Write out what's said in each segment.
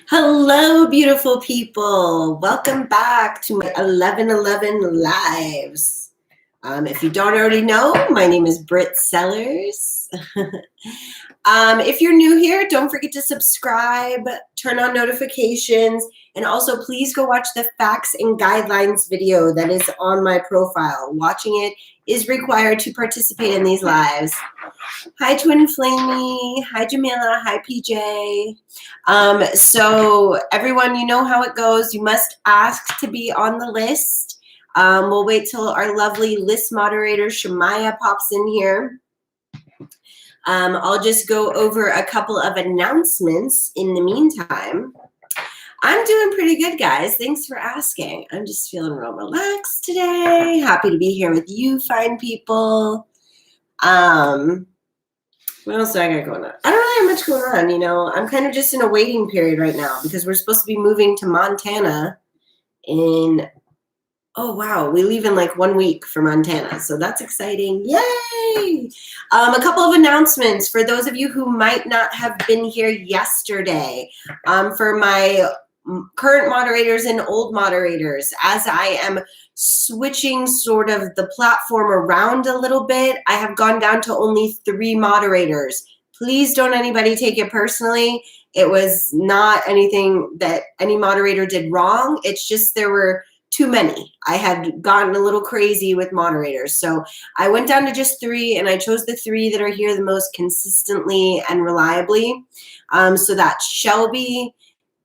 Hello, beautiful people. Welcome back to my 1111 Lives. If you don't already know, my name is Britt Sellers. If you're new here, don't forget to subscribe, turn on notifications, and also please go watch the facts and guidelines video that is on my profile. Watching it is required to participate in these lives. Hi, Twin Flamey. Hi, Jamila. Hi, PJ. So everyone, you know how it goes. You must ask to be on the list. We'll wait till our lovely list moderator, Shemaya, pops in here. I'll just go over a couple of announcements in the meantime. I'm doing pretty good, guys. Thanks for asking. I'm just feeling real relaxed today. Happy to be here with you fine people. What else do I got going on? I don't really have much going on, you know. I'm kind of just in a waiting period right now because we're supposed to be moving to Montana in, oh, wow, we leave in like 1 week for Montana. So that's exciting. Yay! A couple of announcements for those of you who might not have been here yesterday. For my current moderators and old moderators, as I am switching sort of the platform around a little bit, I have gone down to only 3 moderators. Please don't anybody take it personally. It was not anything that any moderator did wrong. It's just there were too many. I had gotten a little crazy with moderators. So I went down to just 3 and I chose the 3 that are here the most consistently and reliably. So that's Shelby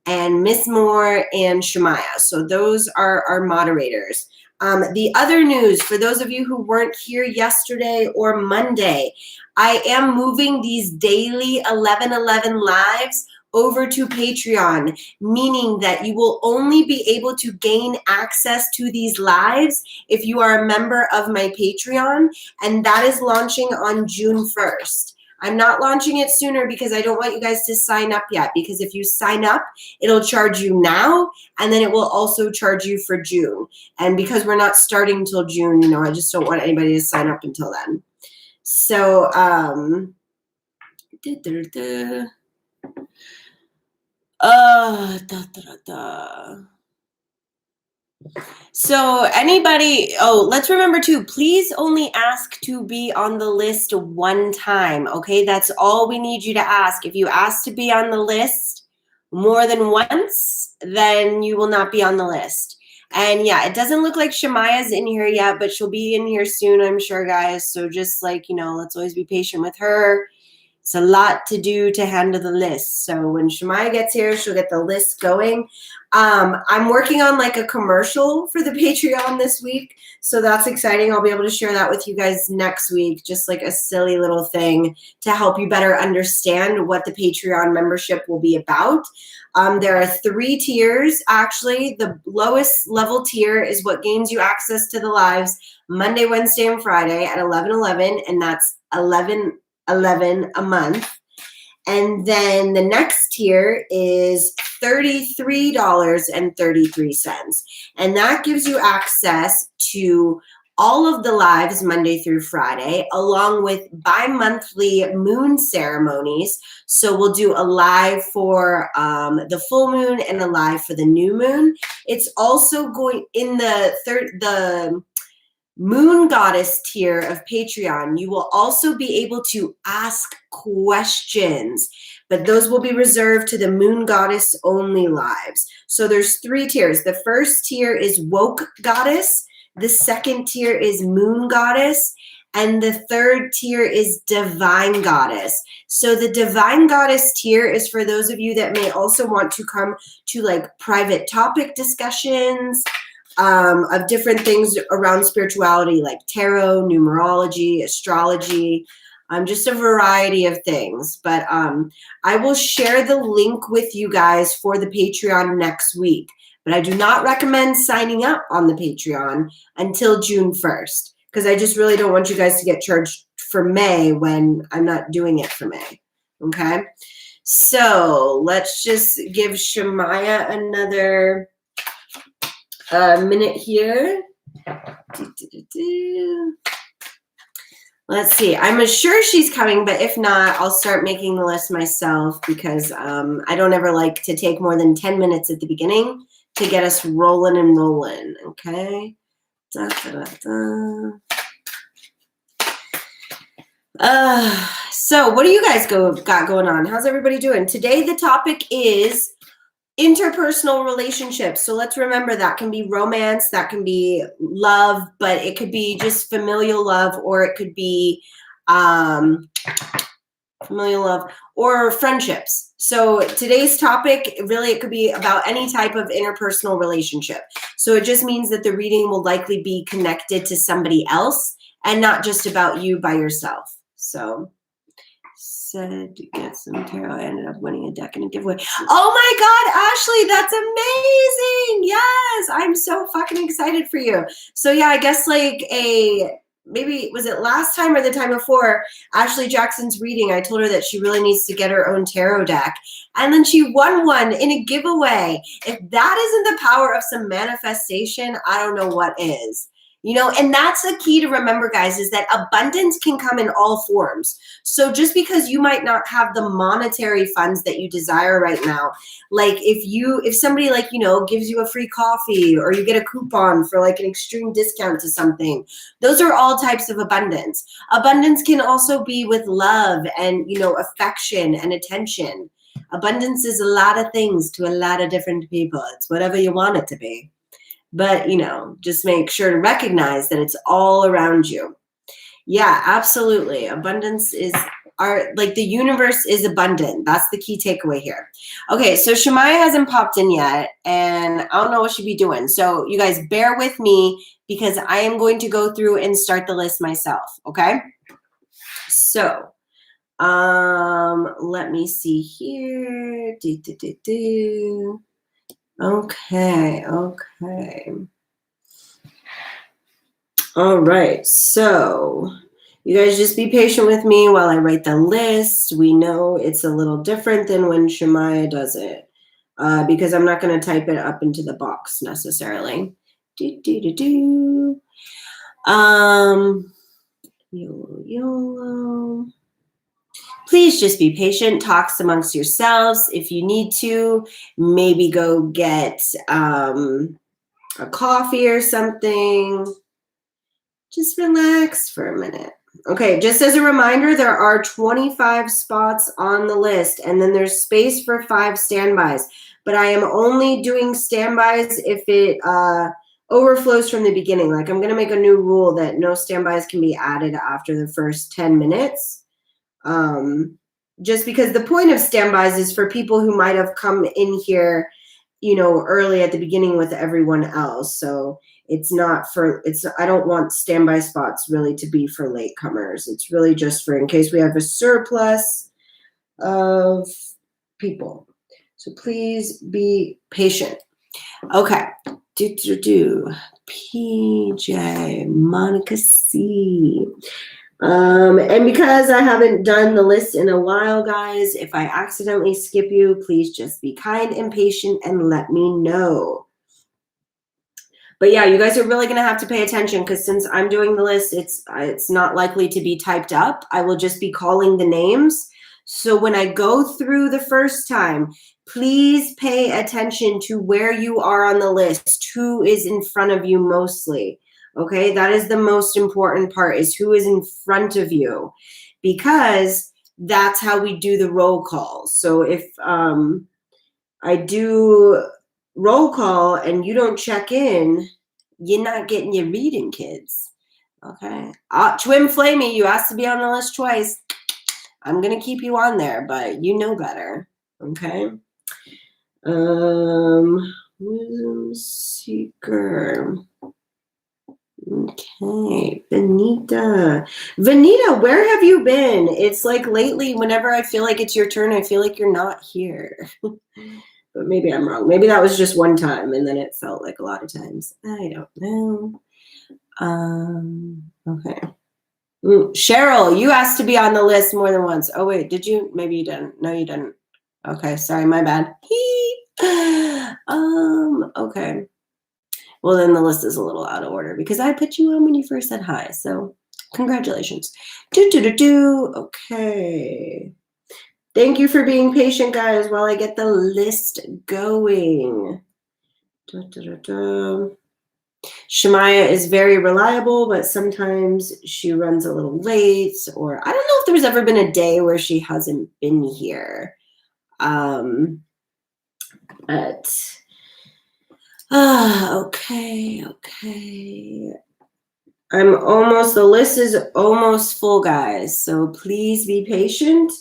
and Miss Moore and Shemaya. So those are our moderators. The other news, for those of you who weren't here yesterday or Monday, I am moving these daily 1111 lives over to Patreon, meaning that you will only be able to gain access to these lives if you are a member of my Patreon, and that is launching on June 1st. I'm not launching it sooner because I don't want you guys to sign up yet, because if you sign up, it'll charge you now, and then it will also charge you for June. And because we're not starting till June, you know, I just don't want anybody to sign up until then. So, So anybody, let's remember too, please only ask to be on the list 1 time, okay? That's all we need you to ask. If you ask to be on the list more than once, then you will not be on the list. And yeah, it doesn't look like Shemaya's in here yet, but she'll be in here soon, I'm sure, guys. So just like, you know, let's always be patient with her. It's a lot to do to handle the list. So when Shemaya gets here, she'll get the list going. I'm working on like a commercial for the Patreon this week. So that's exciting. I'll be able to share that with you guys next week. Just like a silly little thing to help you better understand what the Patreon membership will be about. There are 3 tiers, actually. The lowest level tier is what gains you access to the lives Monday, Wednesday, and Friday at 11:11, and that's $11 a month. And then the next tier is $33.33, and that gives you access to all of the lives Monday through Friday, along with bi-monthly moon ceremonies. So we'll do a live for the full moon and a live for the new moon. It's also going in the Moon Goddess tier of Patreon. You will also be able to ask questions, but those will be reserved to the Moon Goddess only lives. So there's 3 tiers. The first tier is Woke Goddess. The second tier is Moon Goddess. And the third tier is Divine Goddess. So the Divine Goddess tier is for those of you that may also want to come to like private topic discussions, of different things around spirituality, like tarot, numerology, astrology, just a variety of things. But I will share the link with you guys for the Patreon next week. But I do not recommend signing up on the Patreon until June 1st, because I just really don't want you guys to get charged for May when I'm not doing it for May. Okay? So let's just give Shemaya another minute here. Let's see. I'm sure she's coming, but if not, I'll start making the list myself because I don't ever like to take more than 10 minutes at the beginning to get us rolling and rolling. Okay. Da, da, da, da. So what do you guys got going on? How's everybody doing? Today, the topic is interpersonal relationships. So let's remember that can be romance, that can be love, but it could be just familial love, or it could be familial love or friendships. So today's topic, really, it could be about any type of interpersonal relationship. So it just means that the reading will likely be connected to somebody else and not just about you by yourself. So said to get some tarot. I ended up winning a deck in a giveaway. Oh my God, Ashley, that's amazing. Yes, I'm so fucking excited for you. So yeah, I guess like maybe was it last time or the time before, Ashley Jackson's reading, I told her that she really needs to get her own tarot deck. And then she won one in a giveaway. If that isn't the power of some manifestation, I don't know what is. You know, and that's the key to remember, guys, is that abundance can come in all forms. So just because you might not have the monetary funds that you desire right now, like if somebody like, you know, gives you a free coffee or you get a coupon for like an extreme discount to something, those are all types of abundance. Abundance can also be with love and, you know, affection and attention. Abundance is a lot of things to a lot of different people. It's whatever you want it to be. But, you know, just make sure to recognize that it's all around you. Yeah, absolutely. Abundance is like the universe is abundant. That's the key takeaway here. Okay, so Shemaya hasn't popped in yet, and I don't know what she'd be doing. So you guys bear with me because I am going to go through and start the list myself, okay? So, let me see here. Okay. All right, so you guys just be patient with me while I write the list. We know it's a little different than when Shemaya does it because I'm not going to type it up into the box necessarily. YOLO. Please just be patient. Talks amongst yourselves. If you need to, maybe go get a coffee or something. Just relax for a minute. Okay, just as a reminder, there are 25 spots on the list, and then there's space for 5 standbys. But I am only doing standbys if it overflows from the beginning. Like I'm going to make a new rule that no standbys can be added after the first 10 minutes. Just because the point of standbys is for people who might have come in here, you know, early at the beginning with everyone else. So it's not for, I don't want standby spots really to be for latecomers. It's really just for in case we have a surplus of people. So please be patient. Okay. PJ, Monica C. And because I haven't done the list in a while, guys, if I accidentally skip you, please just be kind and patient and let me know. But yeah, you guys are really going to have to pay attention because since I'm doing the list, it's not likely to be typed up. I will just be calling the names. So when I go through the first time, please pay attention to where you are on the list, who is in front of you mostly. Okay, that is the most important part, is who is in front of you, because that's how we do the roll call. So if I do roll call and you don't check in, you're not getting your reading, kids. Okay, Twin Flamey, you asked to be on the list twice. I'm gonna keep you on there, but you know better. Okay. Wisdom Seeker. Okay, Vanita. Vanita, where have you been? It's like lately, whenever I feel like it's your turn, I feel like you're not here. But maybe I'm wrong. Maybe that was just one time and then it felt like a lot of times. I don't know. Okay. Cheryl, you asked to be on the list more than once. Oh, wait, did you? Maybe you didn't. No, you didn't. Okay, sorry, my bad. Okay. Well, then the list is a little out of order because I put you on when you first said hi. So Congratulations. Okay. Thank you for being patient, guys, while I get the list going. Shemaya is very reliable, but sometimes she runs a little late, or I don't know if there's ever been a day where she hasn't been here. But okay. The list is almost full, guys, so please be patient.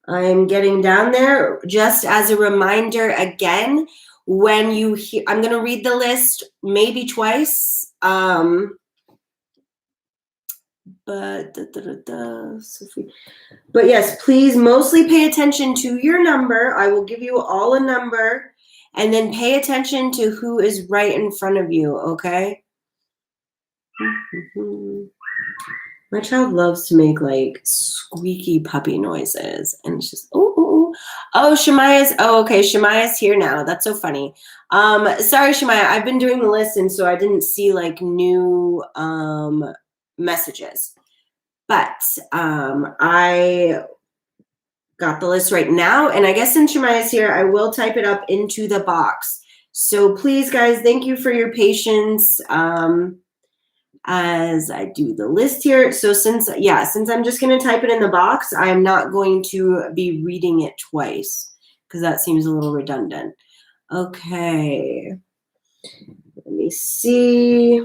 I'm getting down there. Just as a reminder again, when you hear, I'm going to read the list maybe twice. But yes, please mostly pay attention to your number. I will give you all a number, and then pay attention to who is right in front of you, okay? My child loves to make like squeaky puppy noises, and it's just oh Shemaya's okay, Shemaya's here now. That's so funny. Sorry, Shemaya, I've been doing the list, and so I didn't see like new messages, but I got the list right now, and I guess since Shemaya's here, I will type it up into the box. So please, guys, thank you for your patience. As I do the list here. So since I'm just going to type it in the box, I'm not going to be reading it twice because that seems a little redundant. Okay. Let me see.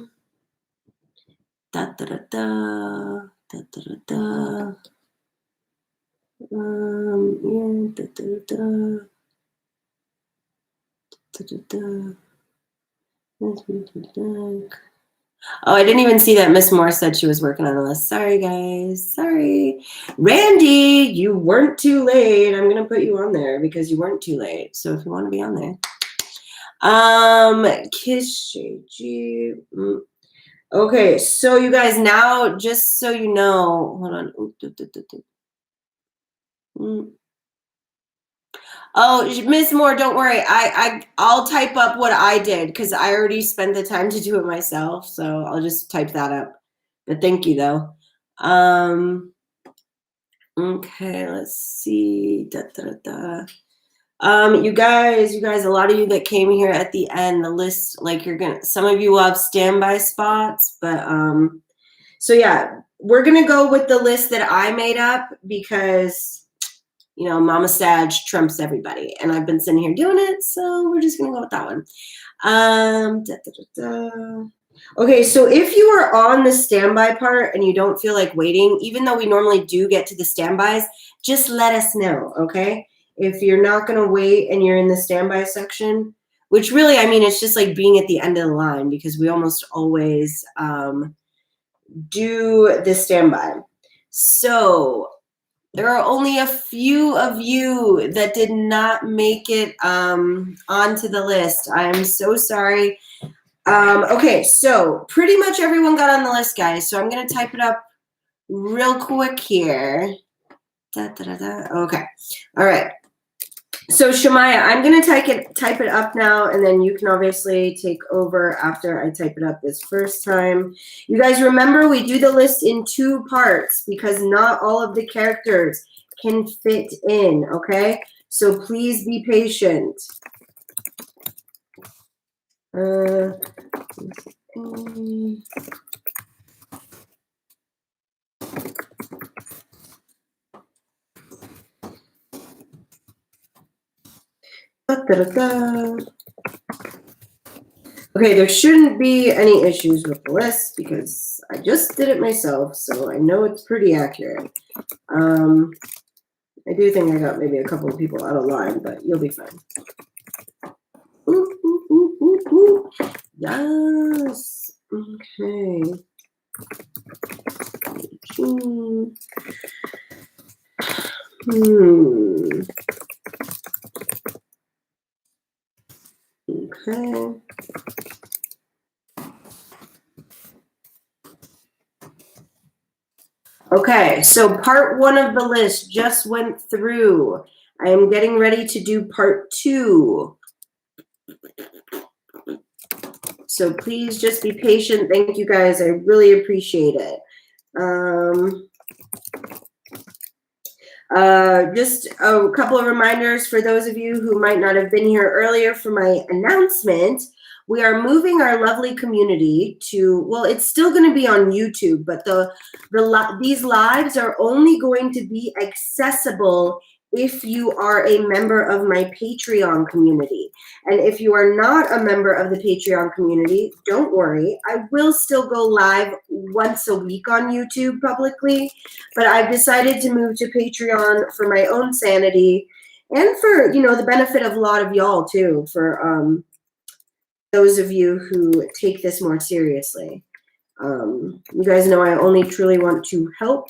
Oh, I didn't even see that Miss Moore said she was working on the list. Sorry, guys. Sorry. Randy, you weren't too late. I'm going to put you on there because you weren't too late. So if you want to be on there. Kiss JG. Okay, so you guys, now just so you know, hold on. Oh, Miss Moore, don't worry. I'll type up what I did because I already spent the time to do it myself. So I'll just type that up. But thank you though. Okay, let's see. You guys, a lot of you that came here at the end, the list, like some of you will have standby spots, but so yeah, we're gonna go with the list that I made up because you know, Mama Sag trumps everybody. And I've been sitting here doing it, so we're just going to go with that one. Okay, so if you are on the standby part and you don't feel like waiting, even though we normally do get to the standbys, just let us know, okay? If you're not going to wait and you're in the standby section, which really, I mean, it's just like being at the end of the line because we almost always do the standby. So there are only a few of you that did not make it onto the list. I am so sorry. Okay, so pretty much everyone got on the list, guys. So I'm going to type it up real quick here. Okay. All right. So Shemaya, I'm going to type it up now, and then you can obviously take over after I type it up this first time. You guys remember we do the list in 2 parts because not all of the characters can fit in, okay? So please be patient. Okay, there shouldn't be any issues with the list because I just did it myself, so I know it's pretty accurate. I do think I got maybe a couple of people out of line, but you'll be fine. Yes. Okay. Okay. Okay, so part 1 of the list just went through. I am getting ready to do part 2. So please just be patient. Thank you guys. I really appreciate it. Just a couple of reminders for those of you who might not have been here earlier for my announcement. We are moving our lovely community to, well, it's still going to be on YouTube, but these lives are only going to be accessible if you are a member of my Patreon community. And if you are not a member of the Patreon community, don't worry. I will still go live once a week on YouTube publicly, but I've decided to move to Patreon for my own sanity and for, the benefit of a lot of y'all too, for those of you who take this more seriously. You guys know I only truly want to help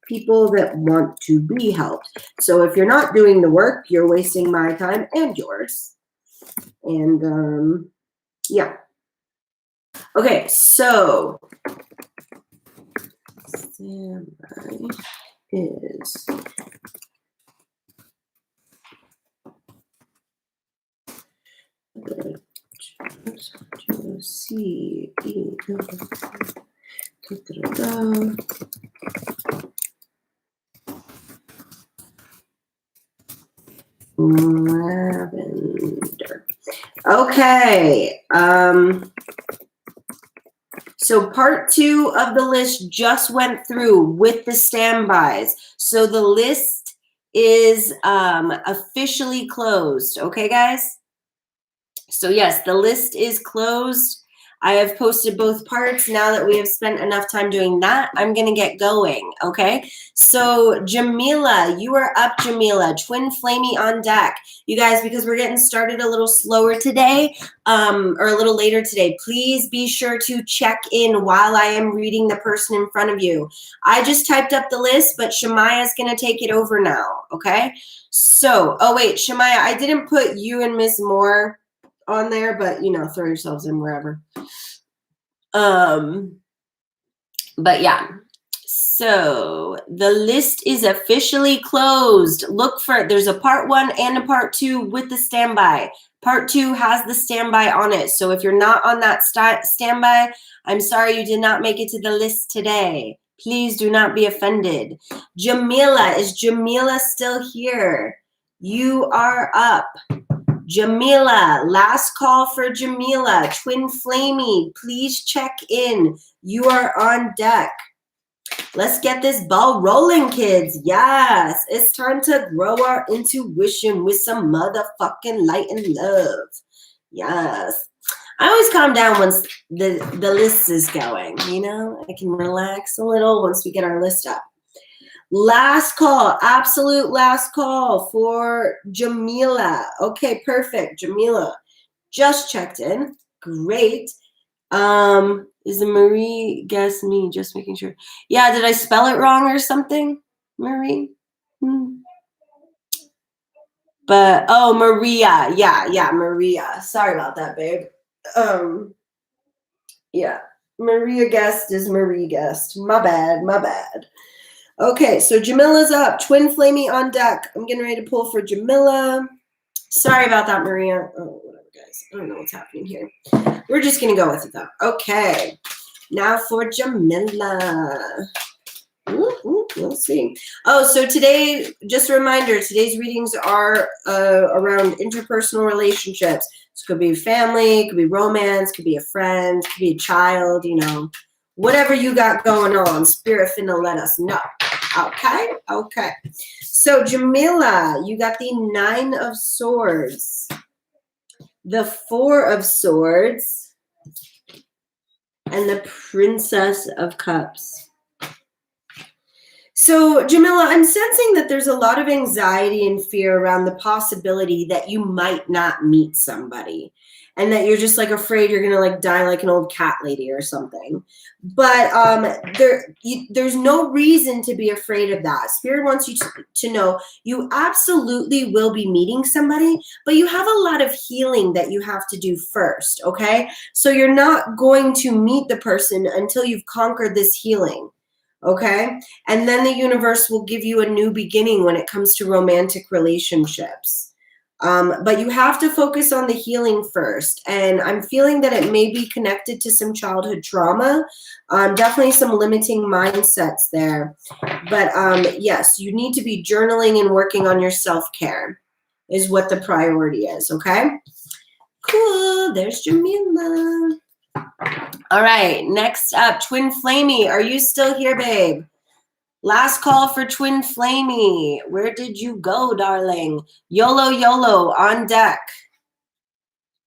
people that want to be helped. So if you're not doing the work, you're wasting my time and yours. And yeah. Okay, so standby is lavender. Okay. So part 2 of the list just went through with the standbys. So the list is officially closed. Okay, guys? So yes, the list is closed. I have posted both parts. Now that we have spent enough time doing that, I'm going to get going, okay? So Jamila, you are up, Jamila. Twin Flamey on deck. You guys, because we're getting started a little slower today, or a little later today, please be sure to check in while I am reading the person in front of you. I just typed up the list, but Shemaya is going to take it over now, okay? So, oh wait, Shemaya, I didn't put you and Ms. Moore on there, but throw yourselves in wherever. But yeah, so the list is officially closed. Look for, there's a part 1 and a part 2 with the standby. Part 2 has the standby on it. So if you're not on that standby, I'm sorry you did not make it to the list today. Please do not be offended. Jamila, is Jamila still here? You are up. Jamila, last call for Jamila. Twin Flamey, please check in. You are on deck. Let's get this ball rolling, kids. Yes, it's time to grow our intuition with some motherfucking light and love. Yes. I always calm down once the list is going, I can relax a little once we get our list up. Last call, absolute last call for Jamila. Okay, perfect. Jamila just checked in. Great. Is the Marie guess me? Just making sure. Yeah, did I spell it wrong or something? Marie? But oh, Maria. Yeah, Maria. Sorry about that, babe. Yeah. Maria guessed is Marie guessed. My bad. Okay, so Jamila's up. Twin Flamey on deck. I'm getting ready to pull for Jamila. Sorry about that, Maria. Oh, whatever, guys. I don't know what's happening here. We're just going to go with it, though. Okay, now for Jamila. We'll see. Oh, so today, just a reminder, today's readings are around interpersonal relationships. This could be family, could be romance, could be a friend, could be a child, whatever you got going on, Spirit finna let us know. Okay. So Jamila, you got the 9 of Swords, the 4 of Swords, and the Princess of Cups. So Jamila, I'm sensing that there's a lot of anxiety and fear around the possibility that you might not meet somebody, and that you're just afraid you're gonna die like an old cat lady or something. But there's no reason to be afraid of that. Spirit wants you to know you absolutely will be meeting somebody, but you have a lot of healing that you have to do first, okay? So you're not going to meet the person until you've conquered this healing, okay? And then the universe will give you a new beginning when it comes to romantic relationships. But you have to focus on the healing first. And I'm feeling that it may be connected to some childhood trauma, definitely some limiting mindsets there. But yes, you need to be journaling and working on your self-care is what the priority is, okay? Cool, there's Jamila. All right, next up, Twin Flamey. Are you still here, babe? Last call for Twin Flamey. Where did you go, darling? YOLO, YOLO, on deck.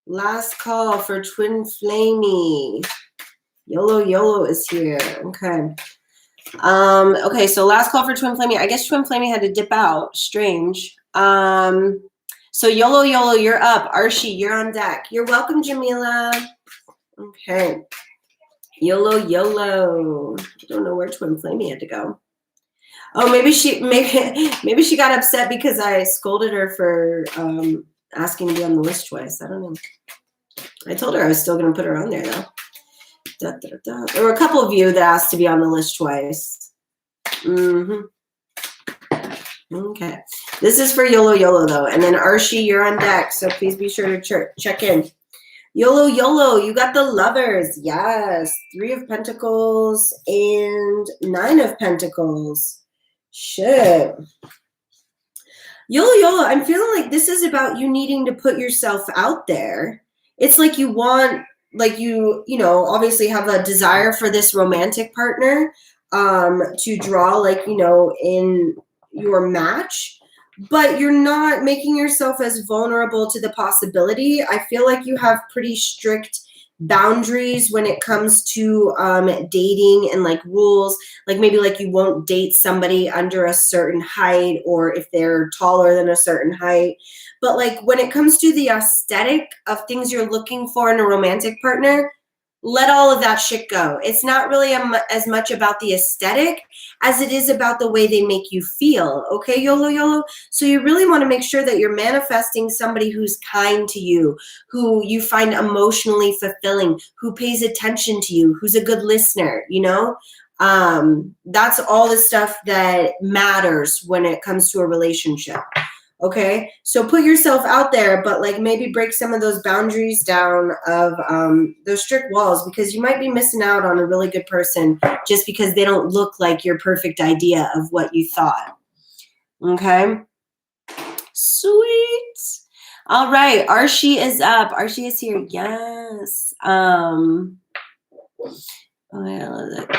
Last call for Twin Flamey. YOLO, YOLO is here. Okay. Okay, so last call for Twin Flamey. I guess Twin Flamey had to dip out. Strange. So YOLO, YOLO, you're up. Arshi, you're on deck. You're welcome, Jamila. Okay. YOLO, YOLO. I don't know where Twin Flamey had to go. Oh, maybe she got upset because I scolded her for asking to be on the list twice. I don't know. I told her I was still going to put her on there, though. There were a couple of you that asked to be on the list twice. Okay. This is for YOLO, YOLO, though. And then Arshi, you're on deck, so please be sure to check in. YOLO, YOLO, you got the lovers. Yes. 3 of Pentacles and 9 of Pentacles. Shit. YOLO, YOLO, I'm feeling like this is about you needing to put yourself out there. It's like you want, like you know, obviously have a desire for this romantic partner to draw, like, you know, in your match, but you're not making yourself as vulnerable to the possibility. I feel like you have pretty strict boundaries when it comes to dating and like rules, like maybe like you won't date somebody under a certain height or if they're taller than a certain height. But like when it comes to the aesthetic of things you're looking for in a romantic partner, let all of that shit go. It's not really as much about the aesthetic as it is about the way they make you feel. Okay, YOLO, YOLO? So you really want to make sure that you're manifesting somebody who's kind to you, who you find emotionally fulfilling, who pays attention to you, who's a good listener, you know? That's all the stuff that matters when it comes to a relationship. Okay, so put yourself out there, but like maybe break some of those boundaries down of those strict walls, because you might be missing out on a really good person just because they don't look like your perfect idea of what you thought. Okay, sweet. All right, Arshi is up. Arshi is here. Yes. Oh,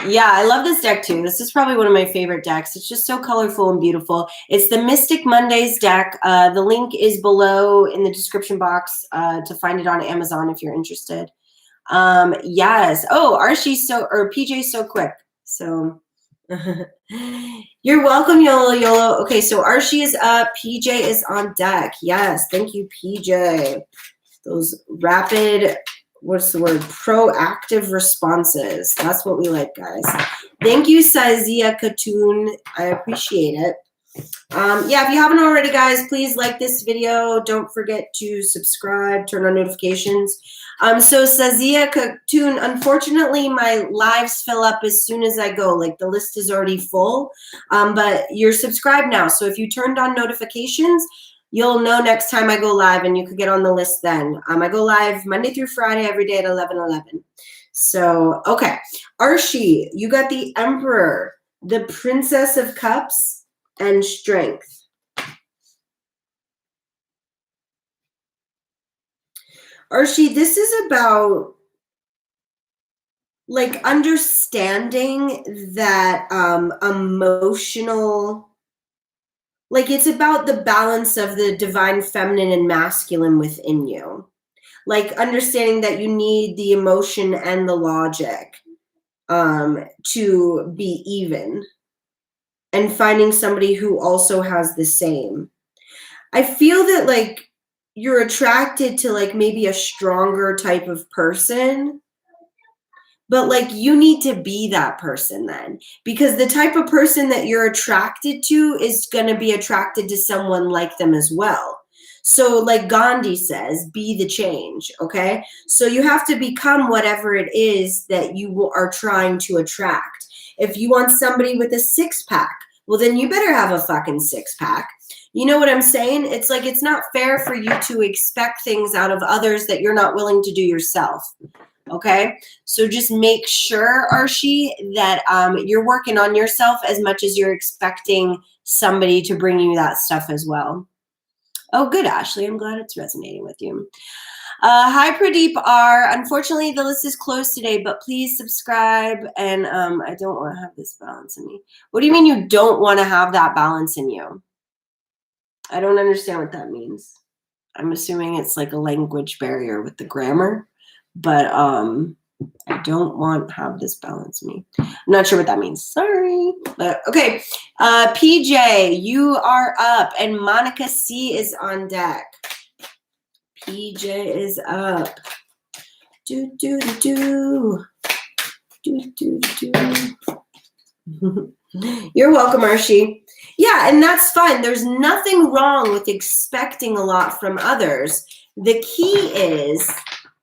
yeah, I love this deck too. This is probably one of my favorite decks. It's just so colorful and beautiful. It's the Mystic Mondays deck. The link is below in the description box to find it on Amazon if you're interested. Yes. Oh, Arshi's PJ's so quick. So you're welcome, YOLO, YOLO. Okay, so Arshi is up. PJ is on deck. Yes, thank you, PJ. Those rapid, what's the word? Proactive responses. That's what we like, guys. Thank you, Sazia Katoon. I appreciate it. Yeah, if you haven't already, guys, please like this video. Don't forget to subscribe, turn on notifications. So Sazia Katoon, unfortunately, my lives fill up as soon as I go. Like the list is already full, but you're subscribed now. So if you turned on notifications, you'll know next time I go live and you could get on the list then. I go live Monday through Friday every day at 11:11. So, okay. Arshi, you got the Emperor, the Princess of Cups, and Strength. Arshi, this is about like understanding that emotional, like it's about the balance of the divine feminine and masculine within you. Like understanding that you need the emotion and the logic to be even, and finding somebody who also has the same. I feel that like you're attracted to like maybe a stronger type of person, but like you need to be that person then, because the type of person that you're attracted to is going to be attracted to someone like them as well. So like Gandhi says, be the change, okay? So you have to become whatever it is that you are trying to attract. If you want somebody with a 6-pack, well, then you better have a fucking 6-pack. You know what I'm saying? It's like, it's not fair for you to expect things out of others that you're not willing to do yourself. Okay, so just make sure, Archie, that you're working on yourself as much as you're expecting somebody to bring you that stuff as well. Oh, good, Ashley. I'm glad it's resonating with you. Hi, Pradeep R. Unfortunately, the list is closed today, but please subscribe. And I don't want to have this balance in me. What do you mean you don't want to have that balance in you? I don't understand what that means. I'm assuming it's like a language barrier with the grammar, but I don't want to have this balance in me. I'm not sure what that means. Sorry. But okay. PJ, you are up, and Monica C is on deck. PJ is up. Do do do do do do do. You're welcome, Archie. Yeah, and that's fine. There's nothing wrong with expecting a lot from others. The key is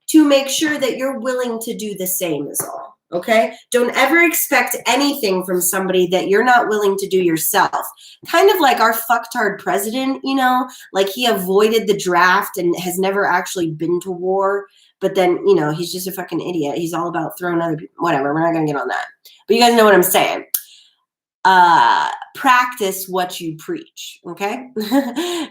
to make sure that you're willing to do the same is all. Okay? Don't ever expect anything from somebody that you're not willing to do yourself. Kind of like our fucktard president, you know, like he avoided the draft and has never actually been to war. But then, you know, he's just a fucking idiot. He's all about throwing other people. Whatever, we're not going to get on that. But you guys know what I'm saying. Practice what you preach. Okay.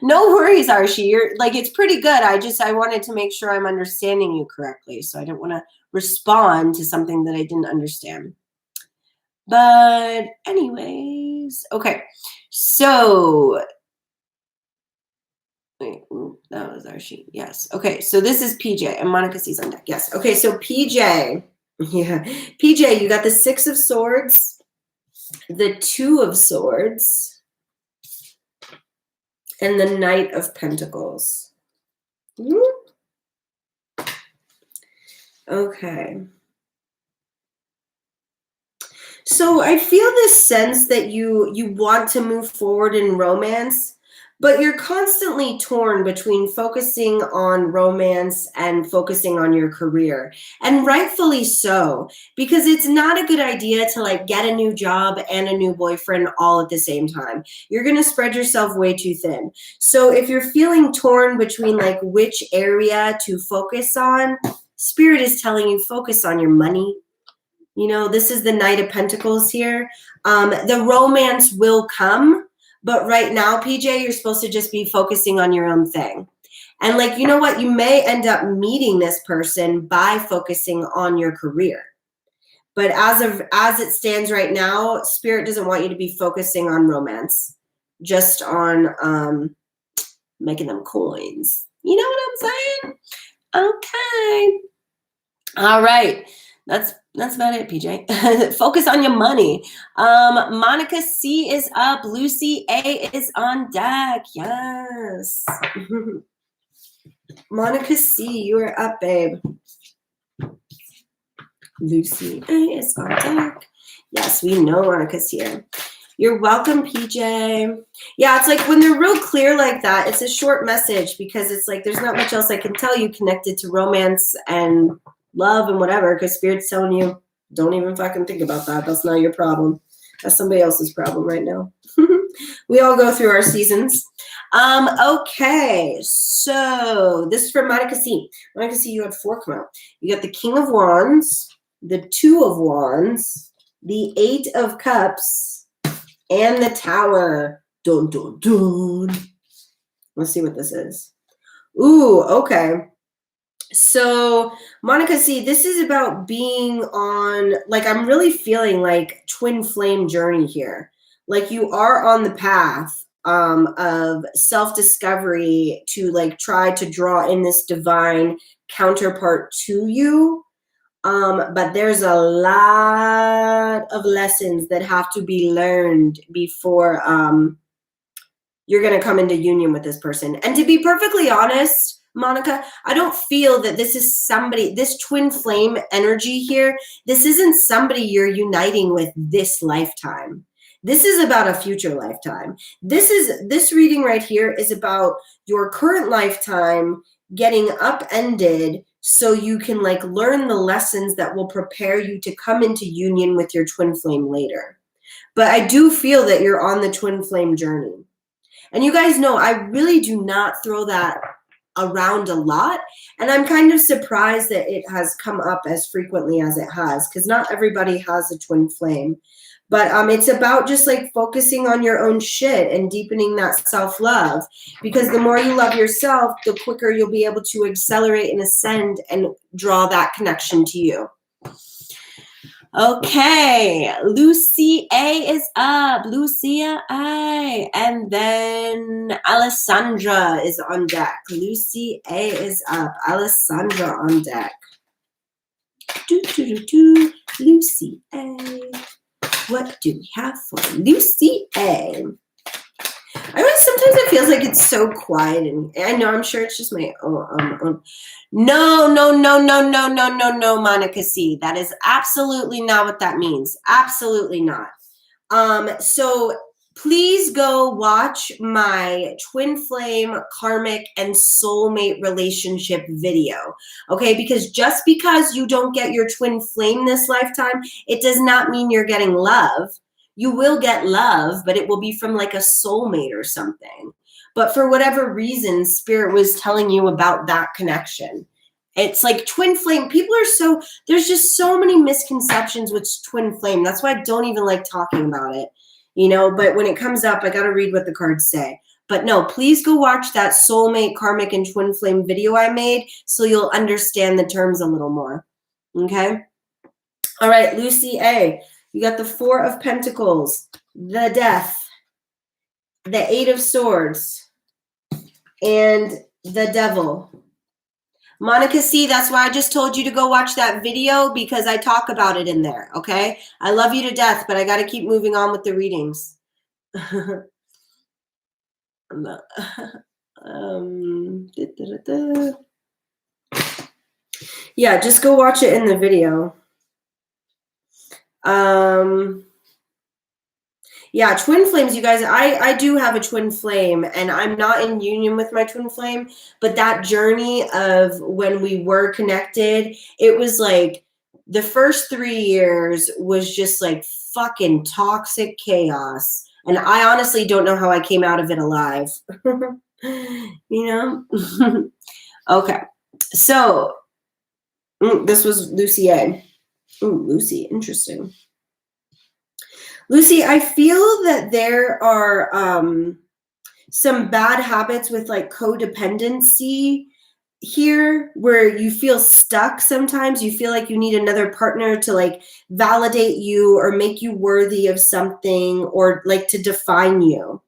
No worries, Archie. You're like, it's pretty good. I wanted to make sure I'm understanding you correctly. So I didn't want to respond to something that I didn't understand. But anyways, okay. So wait, that was Archie. Yes. Okay. So this is PJ and Monica C's on deck. Yes. Okay. So PJ, yeah. PJ, you got the 6 of Swords, the 2 of Swords, and the Knight of Pentacles. Okay. So I feel this sense that you want to move forward in romance, but you're constantly torn between focusing on romance and focusing on your career. And rightfully so, because it's not a good idea to like get a new job and a new boyfriend all at the same time. You're going to spread yourself way too thin. So if you're feeling torn between like which area to focus on, Spirit is telling you focus on your money. You know, this is the Knight of Pentacles here. The romance will come. But right now, PJ, you're supposed to just be focusing on your own thing. And like, you know what? You may end up meeting this person by focusing on your career. But as it stands right now, Spirit doesn't want you to be focusing on romance, just on making them coins. You know what I'm saying? Okay. All right. That's about it, PJ. Focus on your money. Monica C is up. Lucy A is on deck. Yes. Monica C, you are up, babe. Lucy A is on deck. Yes, we know Monica's here. You're welcome, PJ. Yeah, it's like when they're real clear like that, it's a short message because it's like there's not much else I can tell you connected to romance and love and whatever, because Spirit's telling you, don't even fucking think about that. That's not your problem. That's somebody else's problem right now. We all go through our seasons. Okay, so this is for Monica C. Monica C, you had 4 come out. You got the King of Wands, the 2 of Wands, the 8 of Cups, and the Tower. Dun, dun, dun. Let's see what this is. Ooh, okay. So Monica C, this is about being on, like, I'm really feeling like twin flame journey here. Like you are on the path of self-discovery to like try to draw in this divine counterpart to you. But there's a lot of lessons that have to be learned before you're going to come into union with this person. And to be perfectly honest, Monica, I don't feel that this is somebody, this twin flame energy here, this isn't somebody you're uniting with this lifetime. This is about a future lifetime. This reading right here is about your current lifetime getting upended so you can like learn the lessons that will prepare you to come into union with your twin flame later. But I do feel that you're on the twin flame journey. And you guys know I really do not throw that around a lot. And I'm kind of surprised that it has come up as frequently as it has, because not everybody has a twin flame. But it's about just like focusing on your own shit and deepening that self-love, because the more you love yourself, the quicker you'll be able to accelerate and ascend and draw that connection to you. Okay, Lucy A is up, Lucia I, and then Alessandra is on deck. Lucy A is up, Alessandra on deck. Lucy A. What do we have for Lucy A? Sometimes it feels like it's so quiet, and I know, I'm sure it's just my own. No, Monica C. That is absolutely not what that means. Absolutely not. So please go watch my twin flame, karmic, and soulmate relationship video, okay? Because just because you don't get your twin flame this lifetime, it does not mean you're getting love. You will get love, but it will be from like a soulmate or something. But for whatever reason, Spirit was telling you about that connection. It's like twin flame. People are there's just so many misconceptions with twin flame. That's why I don't even like talking about it, you know, but when it comes up, I got to read what the cards say. But no, please go watch that soulmate, karmic, and twin flame video I made so you'll understand the terms a little more. Okay. All right, Lucy A. You got the 4 of Pentacles, the Death, the 8 of Swords, and the Devil. Monica C, that's why I just told you to go watch that video, because I talk about it in there, okay? I love you to death, but I got to keep moving on with the readings. Yeah, just go watch it in the video. Yeah, twin flames, you guys. I do have a twin flame, and I'm not in union with my twin flame, but that journey of when we were connected, it was like the first 3 years was just like fucking toxic chaos. And I honestly don't know how I came out of it alive. You know? Okay. So this was Lucy A. Ooh, Lucy, interesting. Lucy, I feel that there are some bad habits with like codependency here, where you feel stuck sometimes. You feel like you need another partner to like validate you or make you worthy of something, or like to define you,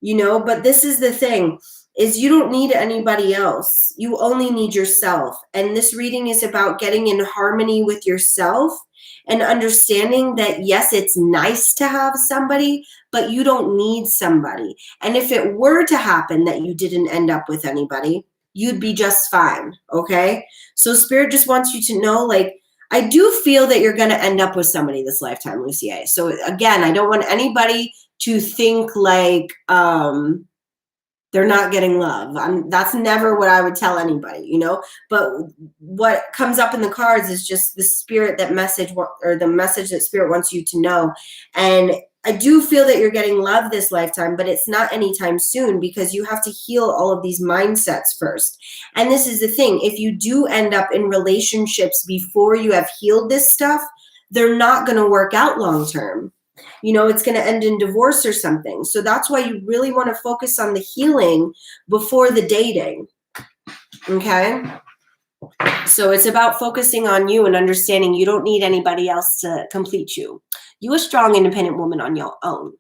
you know? But this is the thing, is you don't need anybody else. You only need yourself. And this reading is about getting in harmony with yourself and understanding that, yes, it's nice to have somebody, but you don't need somebody. And if it were to happen that you didn't end up with anybody, you'd be just fine, okay? So Spirit just wants you to know, like, I do feel that you're going to end up with somebody this lifetime, Lucy A. So again, I don't want anybody to think like they're not getting love. That's never what I would tell anybody, you know? But what comes up in the cards is just the Spirit, that message, or the message that Spirit wants you to know. And I do feel that you're getting love this lifetime, but it's not anytime soon, because you have to heal all of these mindsets first. And this is the thing. If you do end up in relationships before you have healed this stuff, they're not going to work out long term. You know, it's going to end in divorce or something. So that's why you really want to focus on the healing before the dating. Okay? So it's about focusing on you and understanding you don't need anybody else to complete you. You're a strong, independent woman on your own.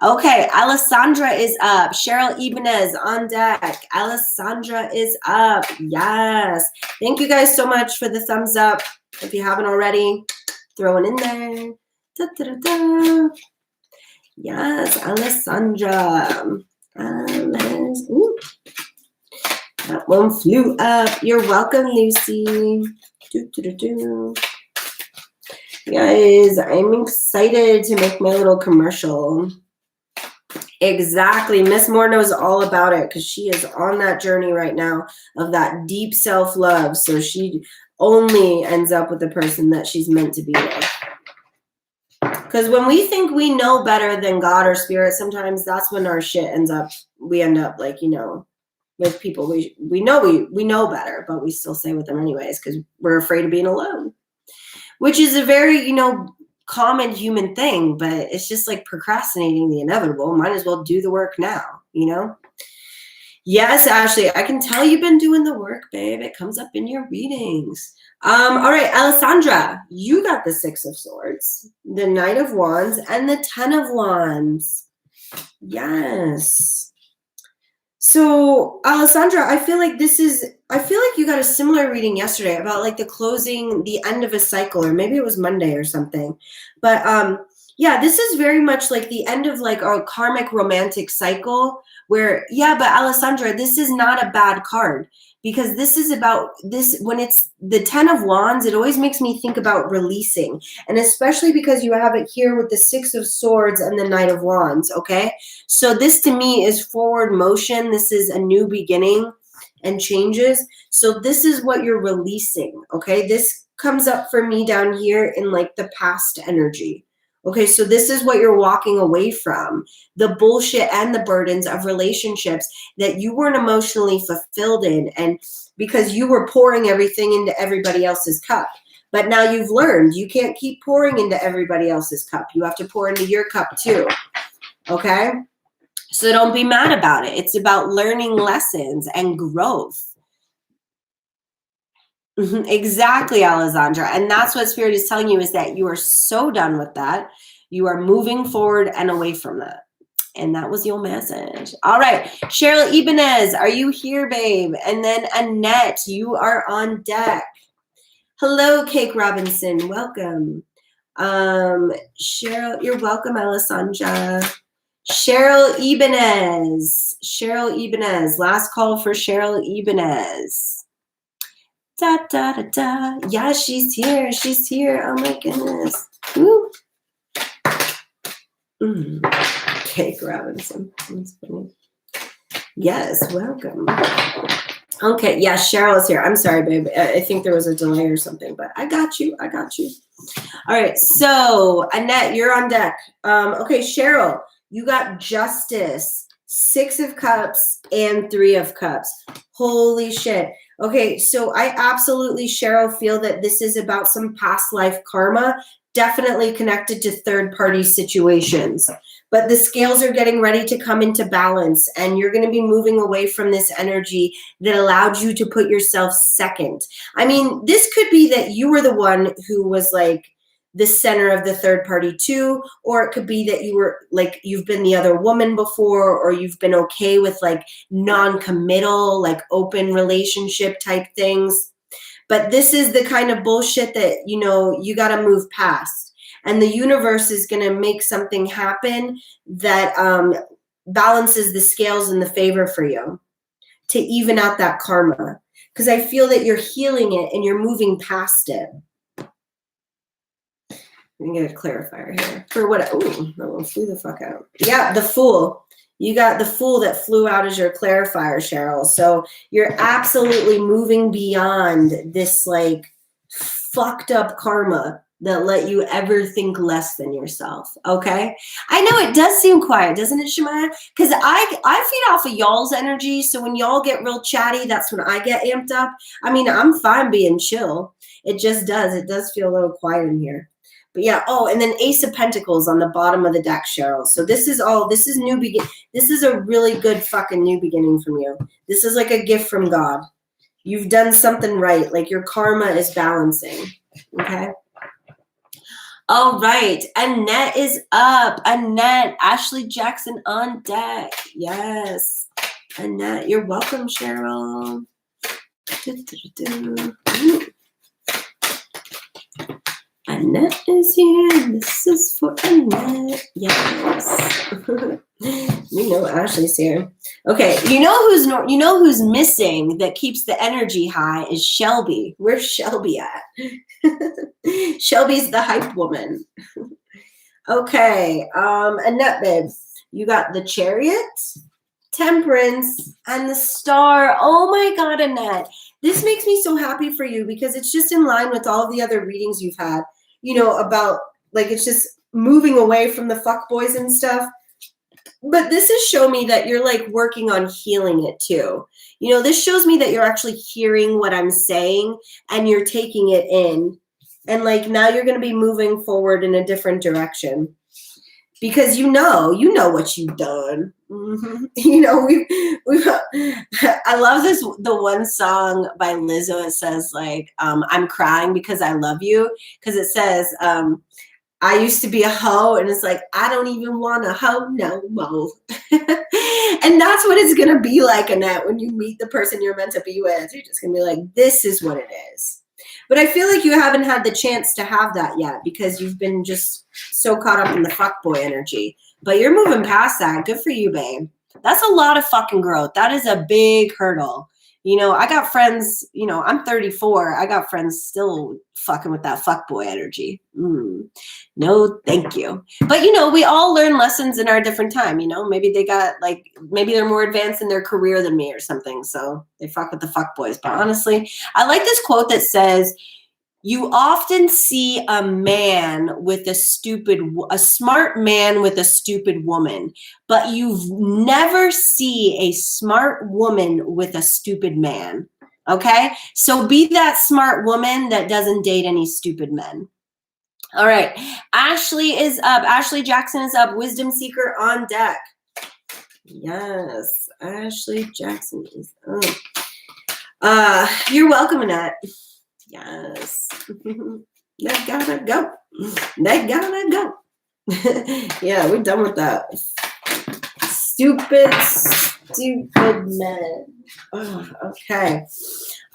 Okay, Alessandra is up. Cheryl Ibanez on deck. Alessandra is up. Yes. Thank you guys so much for the thumbs up. If you haven't already, throw it in there. Da, da, da, da. Yes, Alessandra. Ooh. That one flew up. You're welcome, Lucy. Do, do, do, do. Guys, I'm excited to make my little commercial. Exactly. Miss Moore knows all about it, because she is on that journey right now of that deep self-love. So she only ends up with the person that she's meant to be with. Because when we think we know better than God or spirit, sometimes that's when our shit we end up like, you know, with people we know better, but we still stay with them anyways because we're afraid of being alone, which is a very, you know, common human thing, but it's just like procrastinating the inevitable. Might as well do the work now, you know? Yes, Ashley, I can tell you've been doing the work, babe. It comes up in your readings. All right, Alessandra, you got the 6 of Swords, the Knight of Wands, and the 10 of Wands. Yes. So, Alessandra, I feel like you got a similar reading yesterday about like the end of a cycle, or maybe it was Monday or something. But yeah, this is very much like the end of like our karmic romantic cycle where, yeah, but Alessandra, this is not a bad card because this is about this. When it's the 10 of Wands, it always makes me think about releasing. And especially because you have it here with the 6 of Swords and the Knight of Wands, okay? So this to me is forward motion. This is a new beginning and changes. So this is what you're releasing, okay? This comes up for me down here in like the past energy. Okay, so this is what you're walking away from, the bullshit and the burdens of relationships that you weren't emotionally fulfilled in, and because you were pouring everything into everybody else's cup. But now you've learned you can't keep pouring into everybody else's cup. You have to pour into your cup too, okay? So don't be mad about it. It's about learning lessons and growth. Exactly, Alessandra. And that's what Spirit is telling you, is that you are so done with that. You are moving forward and away from that. And that was your message. All right. Cheryl Ibanez, are you here, babe? And then Annette, you are on deck. Hello, Cake Robinson. Welcome. Cheryl, you're welcome, Alessandra. Cheryl Ibanez. Cheryl Ibanez. Last call for Cheryl Ibanez. Da, da, da, da. Yeah, she's here. She's here. Oh, my goodness. Woo. Cake Robinson. That's funny. Yes, welcome. Okay, yeah, Cheryl is here. I'm sorry, babe. I think there was a delay or something, but I got you. I got you. All right, so Annette, you're on deck. Okay, Cheryl, you got Justice, 6 of Cups, and 3 of Cups. Holy shit. Okay, so I absolutely, Cheryl, feel that this is about some past life karma, definitely connected to third-party situations. But the scales are getting ready to come into balance, and you're going to be moving away from this energy that allowed you to put yourself second. I mean, this could be that you were the one who was like the center of the third party too, or it could be that you were like, you've been the other woman before, or you've been okay with like non-committal, like open relationship type things. But this is the kind of bullshit that, you know, you got to move past. And the universe is going to make something happen that balances the scales in the favor for you to even out that karma. Because I feel that you're healing it and you're moving past it. Let me get a clarifier here. For what? Ooh, that one flew the fuck out. Yeah, the Fool. You got the Fool that flew out as your clarifier, Cheryl. So you're absolutely moving beyond this like fucked up karma that let you ever think less than yourself, okay? I know it does seem quiet, doesn't it, Shemaya? Because I feed off of y'all's energy, so when y'all get real chatty, that's when I get amped up. I mean, I'm fine being chill. It just does. It does feel a little quiet in here. But yeah, oh, and then Ace of Pentacles on the bottom of the deck, Cheryl. So this is new begin. This is a really good fucking new beginning from you. This is like a gift from God. You've done something right. Like your karma is balancing, okay? All right, Annette is up. Annette, Ashley Jackson on deck. Yes, Annette, you're welcome, Cheryl. Annette is here. This is for Annette. Yes. We know Ashley's here. Okay, you know who's missing that keeps the energy high is Shelby. Where's Shelby at? Shelby's the hype woman. Okay, Annette, babe, you got the Chariot, Temperance, and the Star. Oh my God, Annette. This makes me so happy for you because it's just in line with all the other readings you've had, you know, about like, it's just moving away from the fuckboys and stuff. But this is showing me that you're like working on healing it too. You know, this shows me that you're actually hearing what I'm saying and you're taking it in. And like now you're going to be moving forward in a different direction. Because you know what you've done. Mm-hmm. You know, we've I love the one song by Lizzo. It says like, I'm crying because I love you. Because it says, I used to be a hoe, and it's like, I don't even want a hoe no more. And that's what it's going to be like, Annette, when you meet the person you're meant to be with. You're just going to be like, this is what it is. But I feel like you haven't had the chance to have that yet because you've been just so caught up in the fuckboy energy. But you're moving past that. Good for you, babe. That's a lot of fucking growth. That is a big hurdle. You know, I got friends, you know, I'm 34. I got friends still fucking with that fuckboy energy. No, thank you. But, you know, we all learn lessons in our different time, you know. Maybe they got, like, maybe they're more advanced in their career than me or something. So they fuck with the fuckboys. But honestly, I like this quote that says, you often see a man with a smart man with a stupid woman, but you never see a smart woman with a stupid man. Okay? So be that smart woman that doesn't date any stupid men. All right. Ashley is up. Ashley Jackson is up. Wisdom Seeker on deck. Yes. Ashley Jackson is up. You're welcome, Annette. Yes. They gotta go. They gotta go. Yeah, we're done with that. Stupid men. Oh, okay.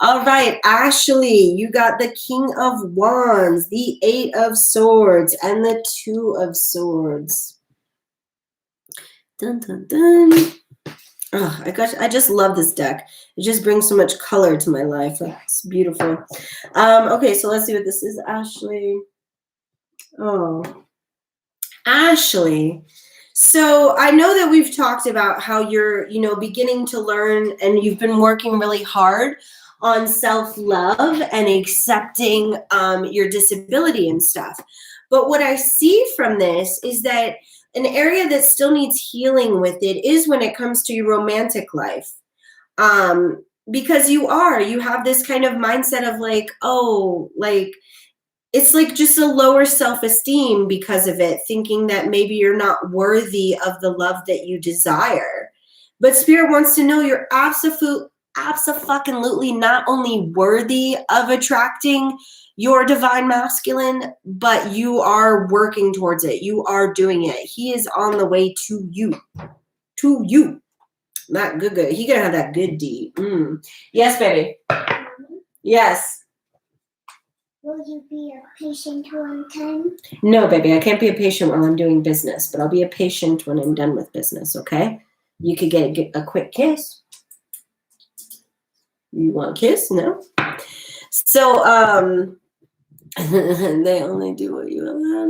All right, Ashley, you got the King of Wands, the 8 of Swords, and the 2 of Swords. Dun, dun, dun. Oh, I just love this deck. It just brings so much color to my life. It's beautiful. Okay, so let's see what this is, Ashley. Oh, Ashley. So I know that we've talked about how you're, you know, beginning to learn and you've been working really hard on self-love and accepting your disability and stuff. But what I see from this is that an area that still needs healing with it is when it comes to your romantic life. Because you have this kind of mindset of like, oh, like, it's like just a lower self-esteem because of it, thinking that maybe you're not worthy of the love that you desire. But Spirit wants to know you're absolutely not only worthy of attracting your divine masculine, but you are working towards it. You are doing it. He is on the way to you. To you. Not good. He gonna have that good D. Yes, baby. Yes. Will you be a patient one time? No, baby, I can't be a patient while I'm doing business, but I'll be a patient when I'm done with business, okay? You could get a quick kiss. You want a kiss? No? So, they only do what you allow.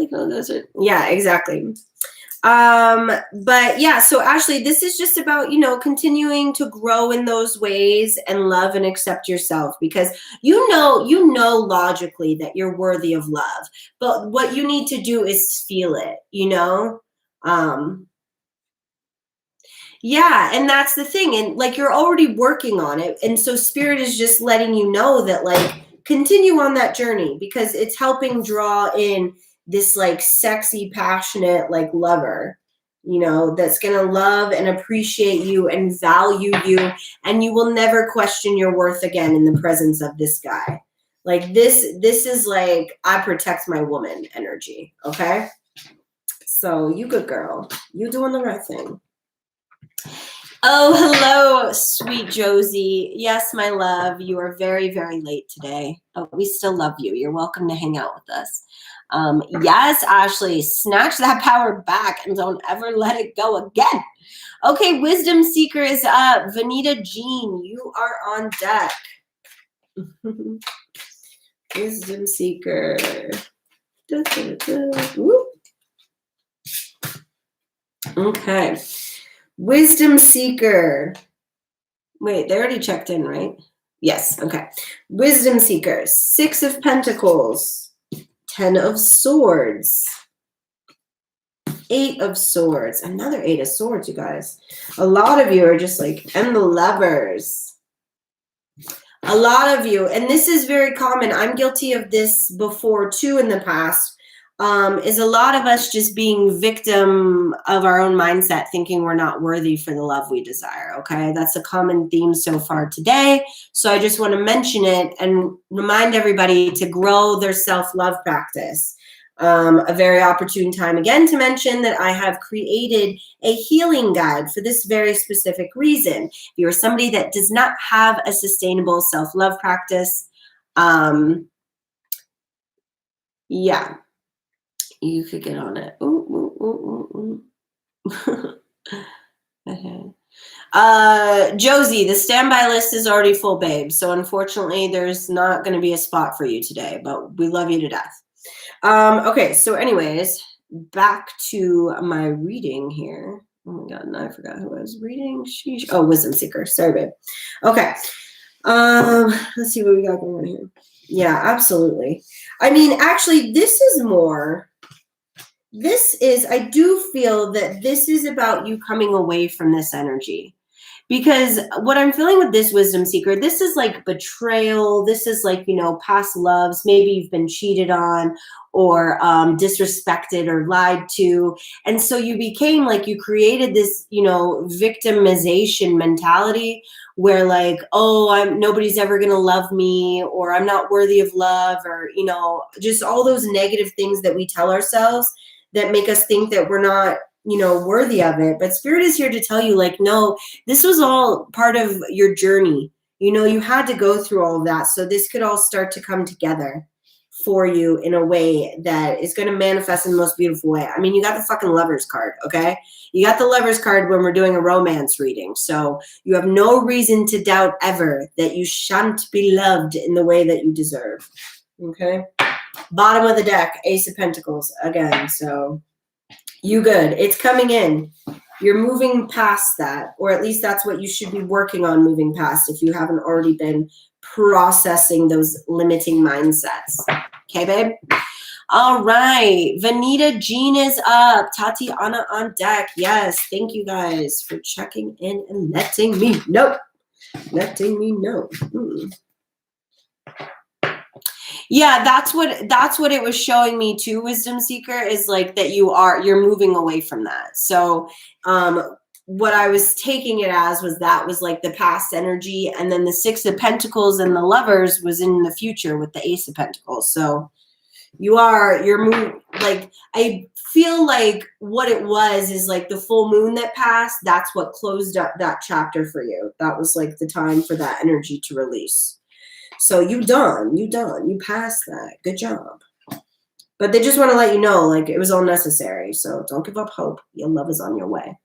Yeah, exactly. But yeah, so Ashley, this is just about, you know, continuing to grow in those ways and love and accept yourself, because you know logically that you're worthy of love, but what you need to do is feel it, you know? Yeah, and that's the thing. And like, you're already working on it. And so Spirit is just letting you know that, like, continue on that journey, because it's helping draw in this like sexy, passionate, like lover, you know, that's going to love and appreciate you and value you. And you will never question your worth again in the presence of this guy. Like this is like, I protect my woman energy. Okay. So you good girl, you doing the right thing. Oh, hello, sweet Josie. Yes, my love, you are very, very late today. Oh, we still love you. You're welcome to hang out with us. Yes, Ashley, snatch that power back and don't ever let it go again. Okay, Wisdom Seeker is up. Vanita Jean, you are on deck. Wisdom Seeker. Da, da, da. Okay. Wisdom Seeker. Wait, they already checked in, right? Yes, okay. Wisdom Seeker, 6 of Pentacles, 10 of Swords, 8 of Swords. Another 8 of Swords, you guys. A lot of you are just like, and the Lovers. A lot of you, and this is very common. I'm guilty of this before too in the past, is a lot of us just being victim of our own mindset, thinking we're not worthy for the love we desire, okay? That's a common theme so far today. So I just want to mention it and remind everybody to grow their self-love practice. A very opportune time again to mention that I have created a healing guide for this very specific reason. If you're somebody that does not have a sustainable self-love practice, yeah, you could get on it. Okay. Josie, the standby list is already full, babe. So unfortunately, there's not going to be a spot for you today, but we love you to death. Okay, so anyways, back to my reading here. Oh my God, now I forgot who I was reading. Sheesh. Oh, Wisdom Seeker. Sorry, babe. Okay. Let's see what we got going on here. Yeah, absolutely. I mean, actually, I do feel that this is about you coming away from this energy. Because what I'm feeling with this Wisdom Seeker, this is like betrayal. This is like, past loves. Maybe you've been cheated on or disrespected or lied to. And so you became like, you created this, victimization mentality where like, oh, nobody's ever going to love me, or I'm not worthy of love, or, just all those negative things that we tell ourselves that make us think that we're not, worthy of it. But Spirit is here to tell you, like, no, this was all part of your journey. You had to go through all of that. So this could all start to come together for you in a way that is going to manifest in the most beautiful way. I mean, you got the fucking Lovers card, okay? You got the Lovers card when we're doing a romance reading. So you have no reason to doubt ever that you shan't be loved in the way that you deserve, okay? Bottom of the deck, Ace of Pentacles again. So you good. It's coming in. You're moving past that, or at least that's what you should be working on moving past if you haven't already been processing those limiting mindsets. Okay, babe? All right. Vanita Jean is up. Tatiana on deck. Yes. Thank you guys for checking in and letting me know. Letting me know. Yeah, that's what it was showing me too, Wisdom Seeker, is like that you're moving away from that. So what I was taking it as was that was like the past energy, and then the Six of Pentacles and the Lovers was in the future with the Ace of Pentacles. So you're moving, like, I feel like what it was is like the full moon that passed, that's what closed up that chapter for you. That was like the time for that energy to release. So you passed that. Good job. But they just want to let you know, like, it was all necessary. So don't give up hope. Your love is on your way.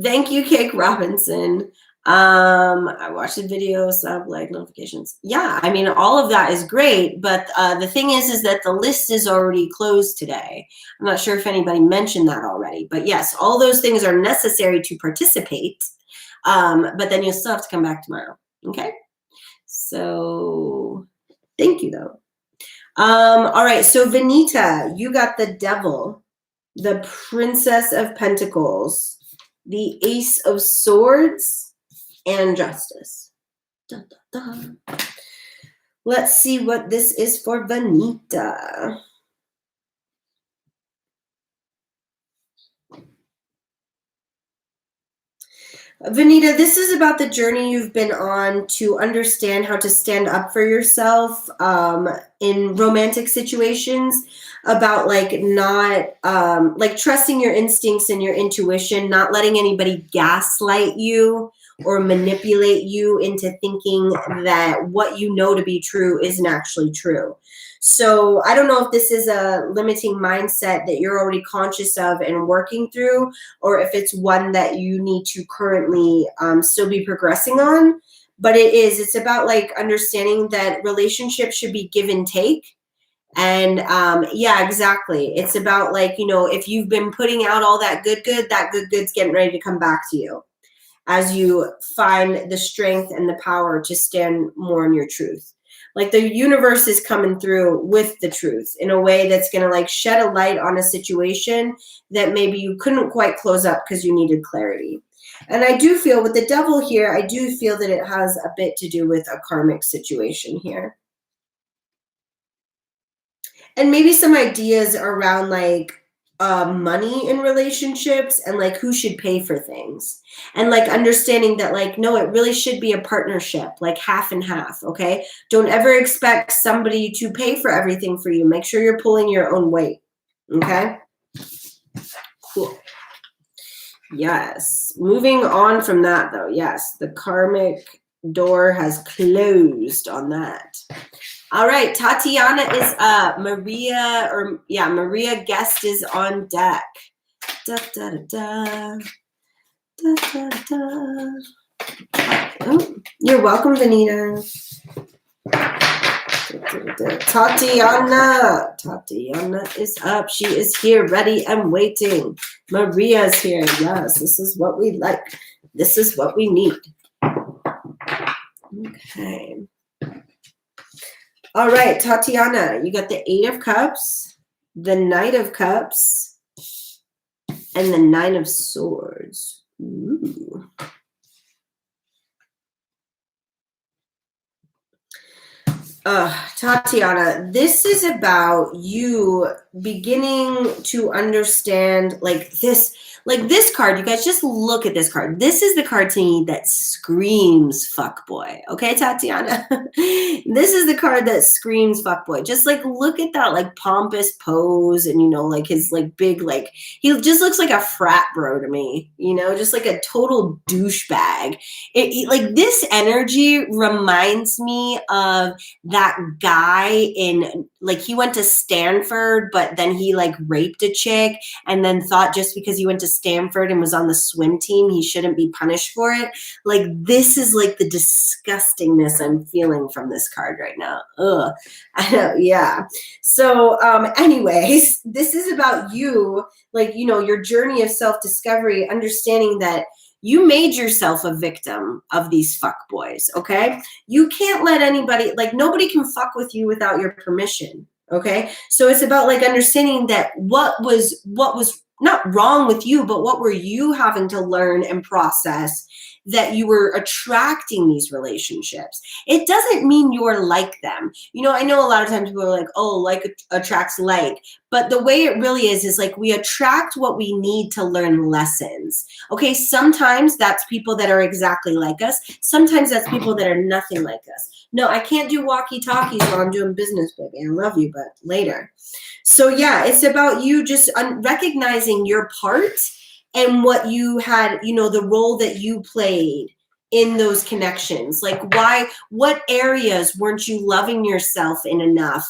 Thank you, Cake Robinson. I watched the video, sub, like, notifications. Yeah, I mean, all of that is great. But the thing is that the list is already closed today. I'm not sure if anybody mentioned that already. But yes, all those things are necessary to participate. But then you'll still have to come back tomorrow. Okay. So thank you though. All right. So Vanita, you got the Devil, the Princess of Pentacles, the Ace of Swords, and Justice. Dun, dun, dun. Let's see what this is for Vanita. Vanita, this is about the journey you've been on to understand how to stand up for yourself in romantic situations, about like not like trusting your instincts and your intuition, not letting anybody gaslight you or manipulate you into thinking that what you know to be true isn't actually true. So I don't know if this is a limiting mindset that you're already conscious of and working through, or if it's one that you need to currently still be progressing on. But it's about like understanding that relationships should be give and take. And yeah, exactly. It's about like, if you've been putting out all that good's getting ready to come back to you as you find the strength and the power to stand more in your truth. Like the universe is coming through with the truth in a way that's going to like shed a light on a situation that maybe you couldn't quite close up because you needed clarity. And I do feel with the devil here, I do feel that it has a bit to do with a karmic situation here. And maybe some ideas around like money in relationships and like who should pay for things, and like understanding that like, no, it really should be a partnership, like half and half. Okay, don't ever expect somebody to pay for everything for you. Make sure you're pulling your own weight. Okay, cool. Yes, moving on from that though, yes, the karmic door has closed on that. All right, Tatiana is up. Maria, Maria Guest is on deck. Da, da, da, da. Da, da, da. Oh, you're welcome, Vanita. Da, da, da. Tatiana is up. She is here, ready and waiting. Maria's here. Yes, this is what we like. This is what we need. Okay. All right, Tatiana, you got the 8 of Cups, the Knight of Cups, and the 9 of Swords. Ooh. Tatiana, this is about you beginning to understand like this card. You guys just look at this card. This is the card to me that screams fuckboy. Okay, Tatiana? This is the card that screams fuckboy. Just like look at that like pompous pose, and you know, like his like big, like he just looks like a frat bro to me, you know, just like a total douchebag. Like this energy reminds me of that guy in like he went to Stanford, but then he like raped a chick and then thought just because he went to Stanford and was on the swim team, he shouldn't be punished for it. Like this is like the disgustingness I'm feeling from this card right now. Ugh. I know, yeah. So anyways, this is about you, like, you know, your journey of self-discovery, understanding that you made yourself a victim of these fuck boys, okay? You can't let anybody, like nobody can fuck with you without your permission, okay? So it's about like understanding that what was not wrong with you, but what were you having to learn and process that you were attracting these relationships. It doesn't mean you're like them. You know, I know a lot of times people are like, oh, like attracts like, but the way it really is like we attract what we need to learn lessons. Okay, sometimes that's people that are exactly like us. Sometimes that's people that are nothing like us. No, I can't do walkie-talkies while I'm doing business, baby. I love you, but later. So yeah, it's about you just recognizing your part and what you had, you know, the role that you played in those connections. Like what areas weren't you loving yourself in enough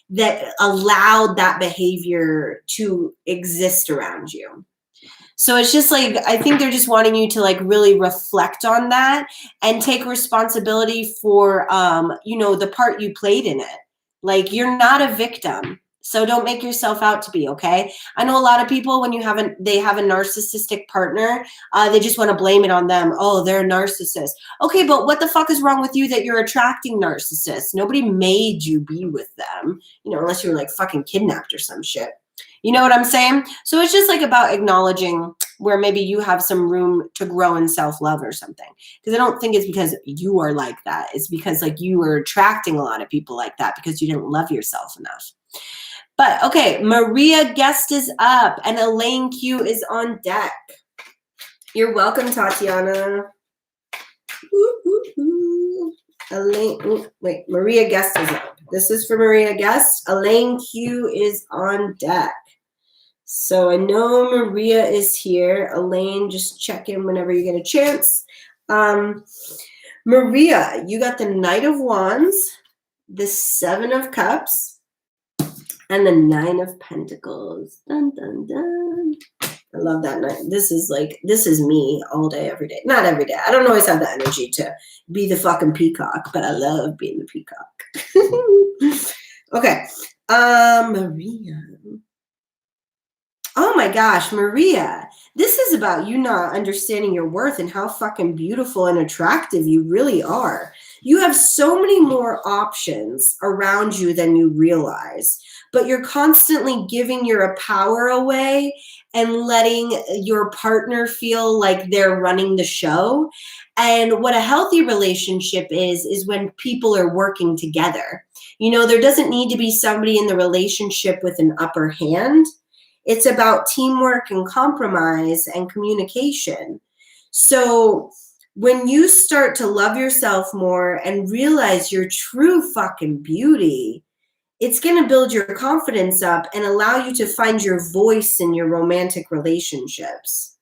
that allowed that behavior to exist around you? So it's just like, I think they're just wanting you to like really reflect on that and take responsibility for, you know, the part you played in it. Like you're not a victim. So don't make yourself out to be, okay? I know a lot of people when they have a narcissistic partner, they just want to blame it on them. Oh, they're a narcissist. Okay, but what the fuck is wrong with you that you're attracting narcissists? Nobody made you be with them, you know, unless you were like fucking kidnapped or some shit. You know what I'm saying? So it's just like about acknowledging where maybe you have some room to grow in self-love or something. Because I don't think it's because you are like that. It's because like you were attracting a lot of people like that because you didn't love yourself enough. But okay, Maria Guest is up and Elaine Q is on deck. You're welcome, Tatiana. Elaine, wait, Maria Guest is up. This is for Maria Guest. Elaine Q is on deck. So I know Maria is here. Elaine, just check in whenever you get a chance. Maria, you got the Knight of Wands, the 7 of Cups, and the 9 of Pentacles. Dun, dun, dun. I love that night. This is me all day, every day. Not every day. I don't always have the energy to be the fucking peacock, but I love being the peacock. Okay. Maria. Oh my gosh, Maria. This is about you not understanding your worth and how fucking beautiful and attractive you really are. You have so many more options around you than you realize, but you're constantly giving your power away and letting your partner feel like they're running the show. And what a healthy relationship is when people are working together. You know, there doesn't need to be somebody in the relationship with an upper hand. It's about teamwork and compromise and communication. So when you start to love yourself more and realize your true fucking beauty, it's going to build your confidence up and allow you to find your voice in your romantic relationships.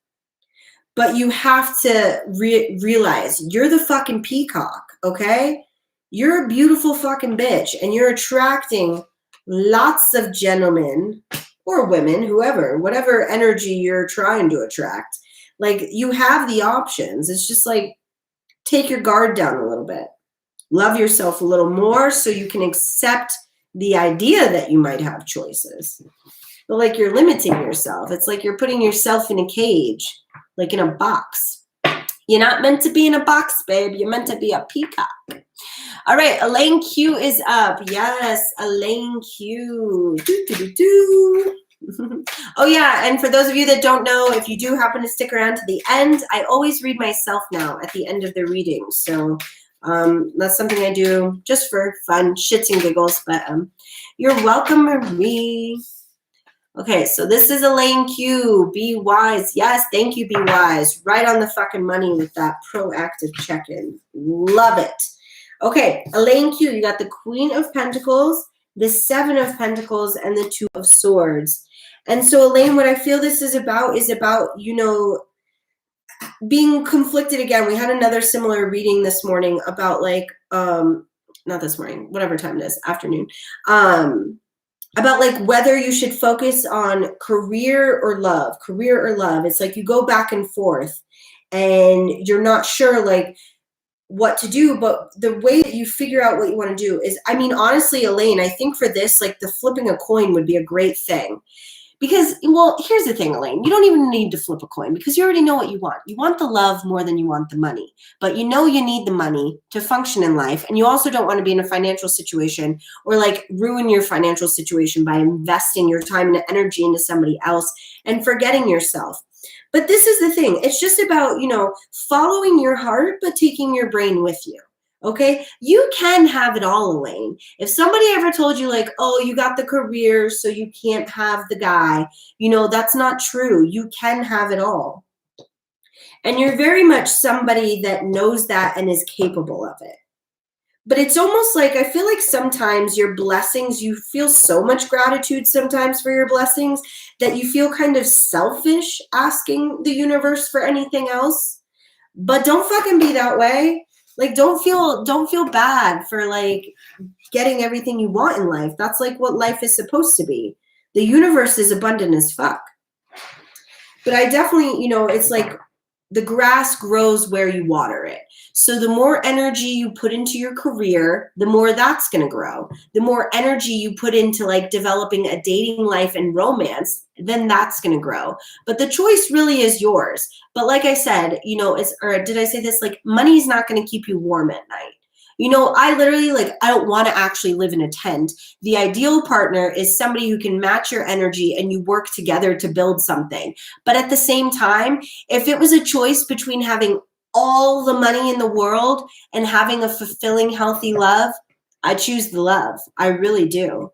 But you have to realize you're the fucking peacock, okay? You're a beautiful fucking bitch, and you're attracting lots of gentlemen or women, whoever, whatever energy you're trying to attract. Like, you have the options. It's just like, take your guard down a little bit. Love yourself a little more so you can accept the idea that you might have choices. But like, you're limiting yourself. It's like you're putting yourself in a cage, like in a box. You're not meant to be in a box, babe. You're meant to be a peacock. All right, Elaine Q is up. Yes, Elaine Q. Oh yeah, and for those of you that don't know, if you do happen to stick around to the end, I always read myself now at the end of the reading. So that's something I do just for fun, shits and giggles. But you're welcome, Marie. Okay, so this is Elaine Q. Be wise. Yes, thank you, Be Wise. Right on the fucking money with that proactive check-in. Love it. Okay, Elaine Q, you got the Queen of Pentacles, the Seven of Pentacles, and the Two of Swords. And so, Elaine, what I feel this is about, you know, being conflicted again. We had another similar reading this morning about like, not this morning, whatever time it is, afternoon, about like whether you should focus on career or love. It's like you go back and forth and you're not sure like what to do, but the way that you figure out what you want to do is, I mean, honestly, Elaine, I think for this, like the flipping a coin would be a great thing. Because, well, here's the thing, Elaine, you don't even need to flip a coin because you already know what you want. You want the love more than you want the money, but you know you need the money to function in life. And you also don't want to be in a financial situation or like ruin your financial situation by investing your time and energy into somebody else and forgetting yourself. But this is the thing. It's just about, you know, following your heart, but taking your brain with you. Okay, you can have it all, Elaine. If somebody ever told you like, oh, you got the career, so you can't have the guy, you know, that's not true. You can have it all. And you're very much somebody that knows that and is capable of it. But it's almost like, I feel like sometimes your blessings, you feel so much gratitude sometimes for your blessings that you feel kind of selfish asking the universe for anything else. But don't fucking be that way. Like, don't feel bad for like getting everything you want in life. That's like what life is supposed to be. The universe is abundant as fuck. But I definitely, you know, it's like the grass grows where you water it. So the more energy you put into your career, the more that's going to grow. The more energy you put into like developing a dating life and romance, then that's going to grow. But the choice really is yours. But like I said, you know, or did I say this? Like, money's not going to keep you warm at night. You know, I literally, like, I don't want to actually live in a tent. The ideal partner is somebody who can match your energy and you work together to build something. But at the same time, if it was a choice between having all the money in the world and having a fulfilling, healthy love, I choose the love. I really do.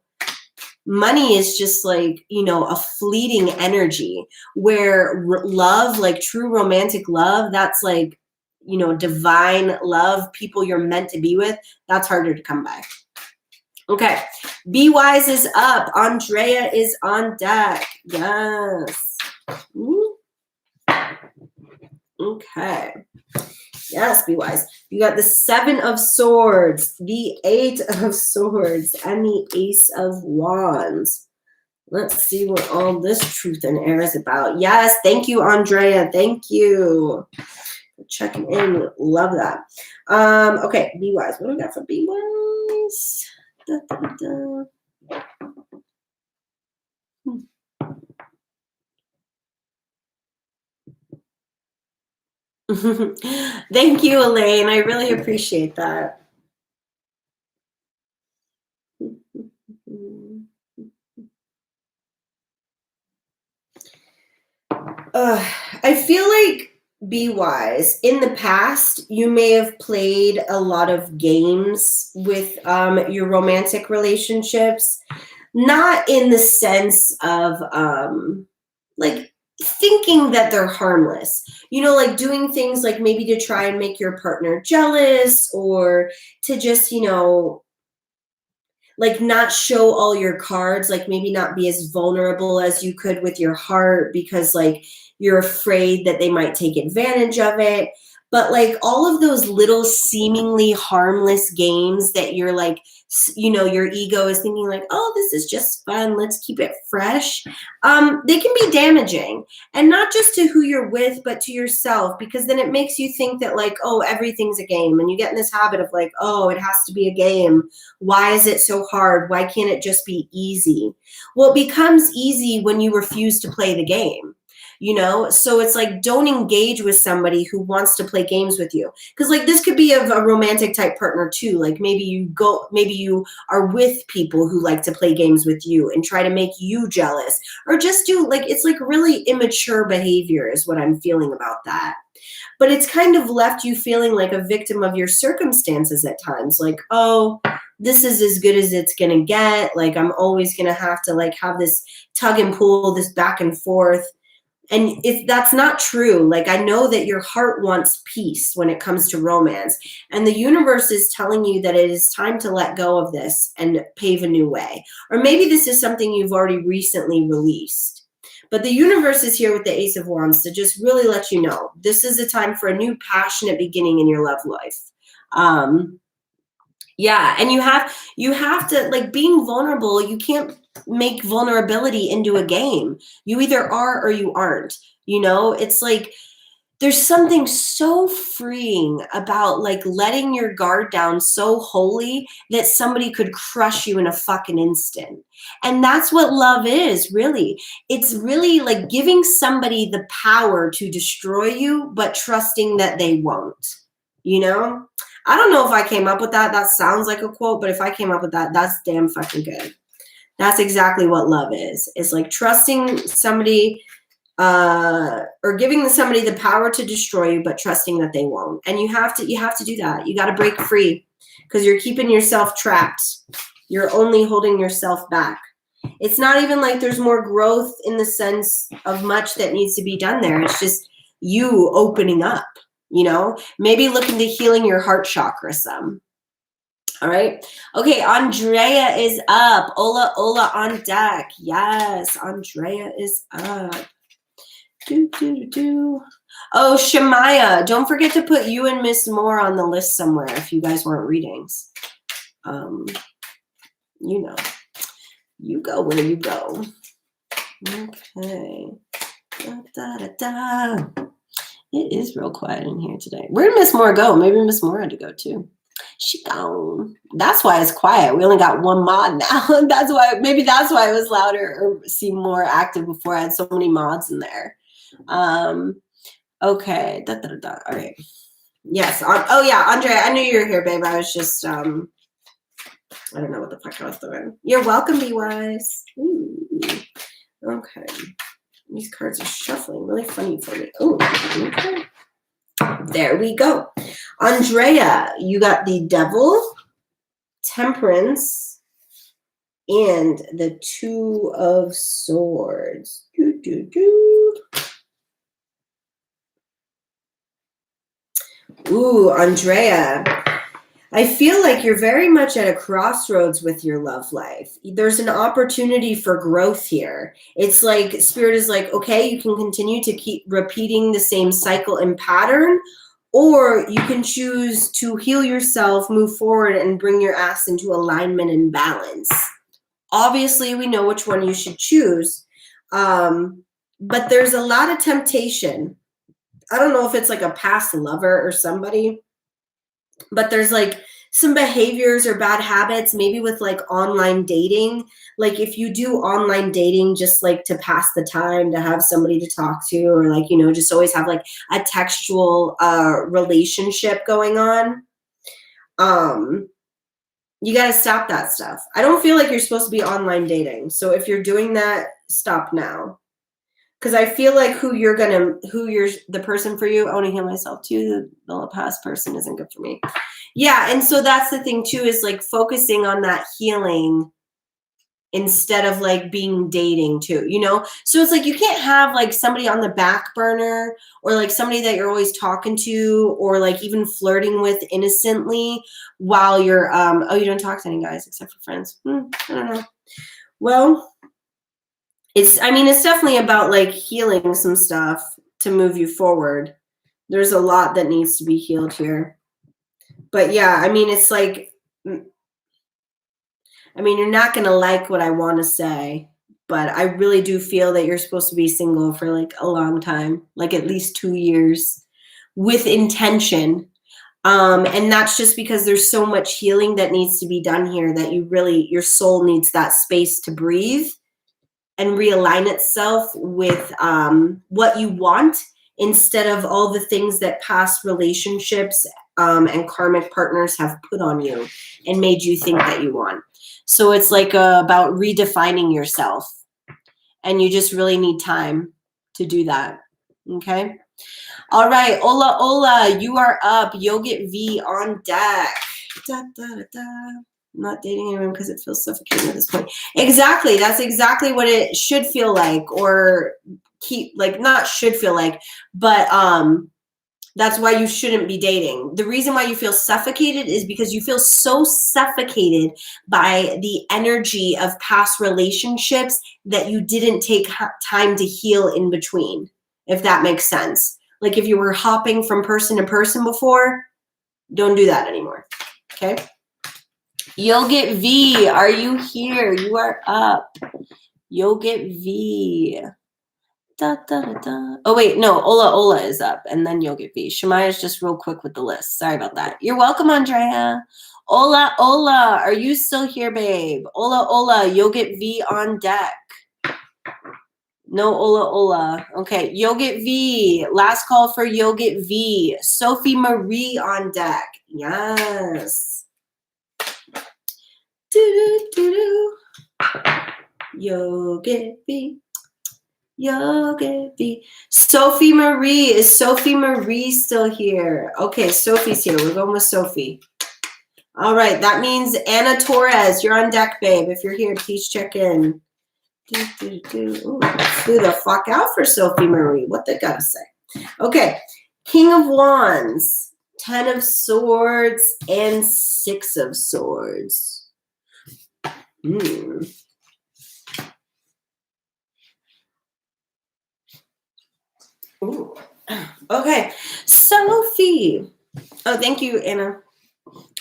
Money is just like, you know, a fleeting energy, where love, like true romantic love, that's like, you know, divine love, people you're meant to be with, that's harder to come by. Okay, Be Wise is up. Andrea is on deck. Yes. Ooh. Okay. Yes, Be Wise. You got the Seven of Swords, the Eight of Swords, and the Ace of Wands. Let's see what all this truth and air is about. Yes, thank you, Andrea. Thank you. Checking in. Love that. Okay, Be Wise. What do we got for Be Wise? Da, da, da. Thank you, Elaine. I really appreciate that. I feel like, be wise. In the past, you may have played a lot of games with your romantic relationships, not in the sense of like thinking that they're harmless. You know, like doing things like maybe to try and make your partner jealous, or to just, you know, like not show all your cards, like maybe not be as vulnerable as you could with your heart, because like you're afraid that they might take advantage of it. But like all of those little seemingly harmless games that you're like, you know, your ego is thinking like, oh, this is just fun, let's keep it fresh. They can be damaging, and not just to who you're with, but to yourself, because then it makes you think that like, oh, everything's a game, and you get in this habit of like, oh, it has to be a game. Why is it so hard? Why can't it just be easy? Well, it becomes easy when you refuse to play the game. You know, so it's like, don't engage with somebody who wants to play games with you, because like this could be of a romantic type partner too. Like maybe you are with people who like to play games with you and try to make you jealous, or just do like, it's like really immature behavior is what I'm feeling about that. But it's kind of left you feeling like a victim of your circumstances at times, like, oh, this is as good as it's gonna get, like I'm always gonna have to like have this tug and pull, this back and forth. And if that's not true, like I know that your heart wants peace when it comes to romance, and the universe is telling you that it is time to let go of this and pave a new way. Or maybe this is something you've already recently released. But the universe is here with the Ace of Wands to just really let you know this is a time for a new passionate beginning in your love life. Yeah, and you have to, like, being vulnerable, you can't make vulnerability into a game. You either are or you aren't. You know, it's like there's something so freeing about like letting your guard down so wholly that somebody could crush you in a fucking instant. And that's what love is, really. It's really like giving somebody the power to destroy you, but trusting that they won't, you know? I don't know if I came up with that. That sounds like a quote, but if I came up with that, that's damn fucking good. That's exactly what love is. It's like trusting somebody, or giving somebody the power to destroy you, but trusting that they won't. And you have to do that. You got to break free, because you're keeping yourself trapped. You're only holding yourself back. It's not even like there's more growth in the sense of much that needs to be done there. It's just you opening up, you know, maybe look into healing your heart chakra some. All right. Okay. Andrea is up. Ola, Ola on deck. Yes. Andrea is up. Oh, Shemaya, don't forget to put you and Miss Moore on the list somewhere if you guys want readings. You know, you go where you go. Okay. Da, da, da, da. It is real quiet in here today. Where did Miss Moore go? Maybe Miss Moore had to go too. She gone. That's why it's quiet. We only got one mod now. Maybe that's why it was louder or seemed more active before. I had so many mods in there. Okay. Da, da, da, da. All right. Yes. Oh yeah, Andrea, I knew you were here, babe. I was just I don't know what the fuck I was doing. You're welcome, Be Wise. Ooh. Okay. These cards are shuffling really funny for me. Oh, okay. There we go. Andrea, you got the Devil, Temperance, and the Two of Swords. Do, do, do. Ooh, Andrea, I feel like you're very much at a crossroads with your love life. There's an opportunity for growth here. It's like Spirit is like, okay, you can continue to keep repeating the same cycle and pattern, or you can choose to heal yourself, move forward, and bring your ass into alignment and balance. Obviously, we know which one you should choose, but there's a lot of temptation. I don't know if it's like a past lover or somebody, but there's like some behaviors or bad habits, maybe with like online dating. Like if you do online dating just like to pass the time, to have somebody to talk to, or like, you know, just always have like a textual relationship going on, you got to stop that stuff. I don't feel like you're supposed to be online dating. So if you're doing that, stop now. Because I feel like who you're the person for you, I want to heal myself too. The past person isn't good for me. Yeah, and so that's the thing too, is like focusing on that healing instead of like being dating too, you know? So it's like you can't have like somebody on the back burner or like somebody that you're always talking to or like even flirting with innocently while you're oh, you don't talk to any guys except for friends. I don't know. Well, it's definitely about like healing some stuff to move you forward. There's a lot that needs to be healed here. But yeah, it's like, you're not going to like what I want to say, but I really do feel that you're supposed to be single for like a long time, like at least 2 years with intention. And that's just because there's so much healing that needs to be done here that your soul needs that space to breathe and realign itself with what you want instead of all the things that past relationships and karmic partners have put on you and made you think that you want. So it's like about redefining yourself, and you just really need time to do that. Okay. All right. Ola, you are up. Yogit V on deck. Da, da, da. I'm not dating anyone because it feels suffocating at this point. Exactly. That's exactly what it should feel like, or not should feel like, but that's why you shouldn't be dating. The reason why you feel suffocated is because you feel so suffocated by the energy of past relationships that you didn't take time to heal in between, if that makes sense. Like if you were hopping from person to person before, don't do that anymore. Okay. Yogit V, are you here? You are up. Yogit V. Da, da, da, da. Oh, wait, no, Ola is up, and then Yogit V. Shemaya's just real quick with the list. Sorry about that. You're welcome, Andrea. Ola, are you still here, babe? Ola, Yogit V on deck. No Ola. Okay, Yogit V. Last call for Yogit V. Sophie Marie on deck. Yes. Do. Yogit V. Sophie Marie. Is Sophie Marie still here? Okay, Sophie's here. We're going with Sophie. All right, that means Anna Torres, you're on deck, babe. If you're here, please check in. Ooh, flew the fuck out for Sophie Marie. What they gotta say? Okay, King of Wands, 10 of Swords, and 6 of Swords. Ooh. Okay, Sophie. Oh, thank you, Anna.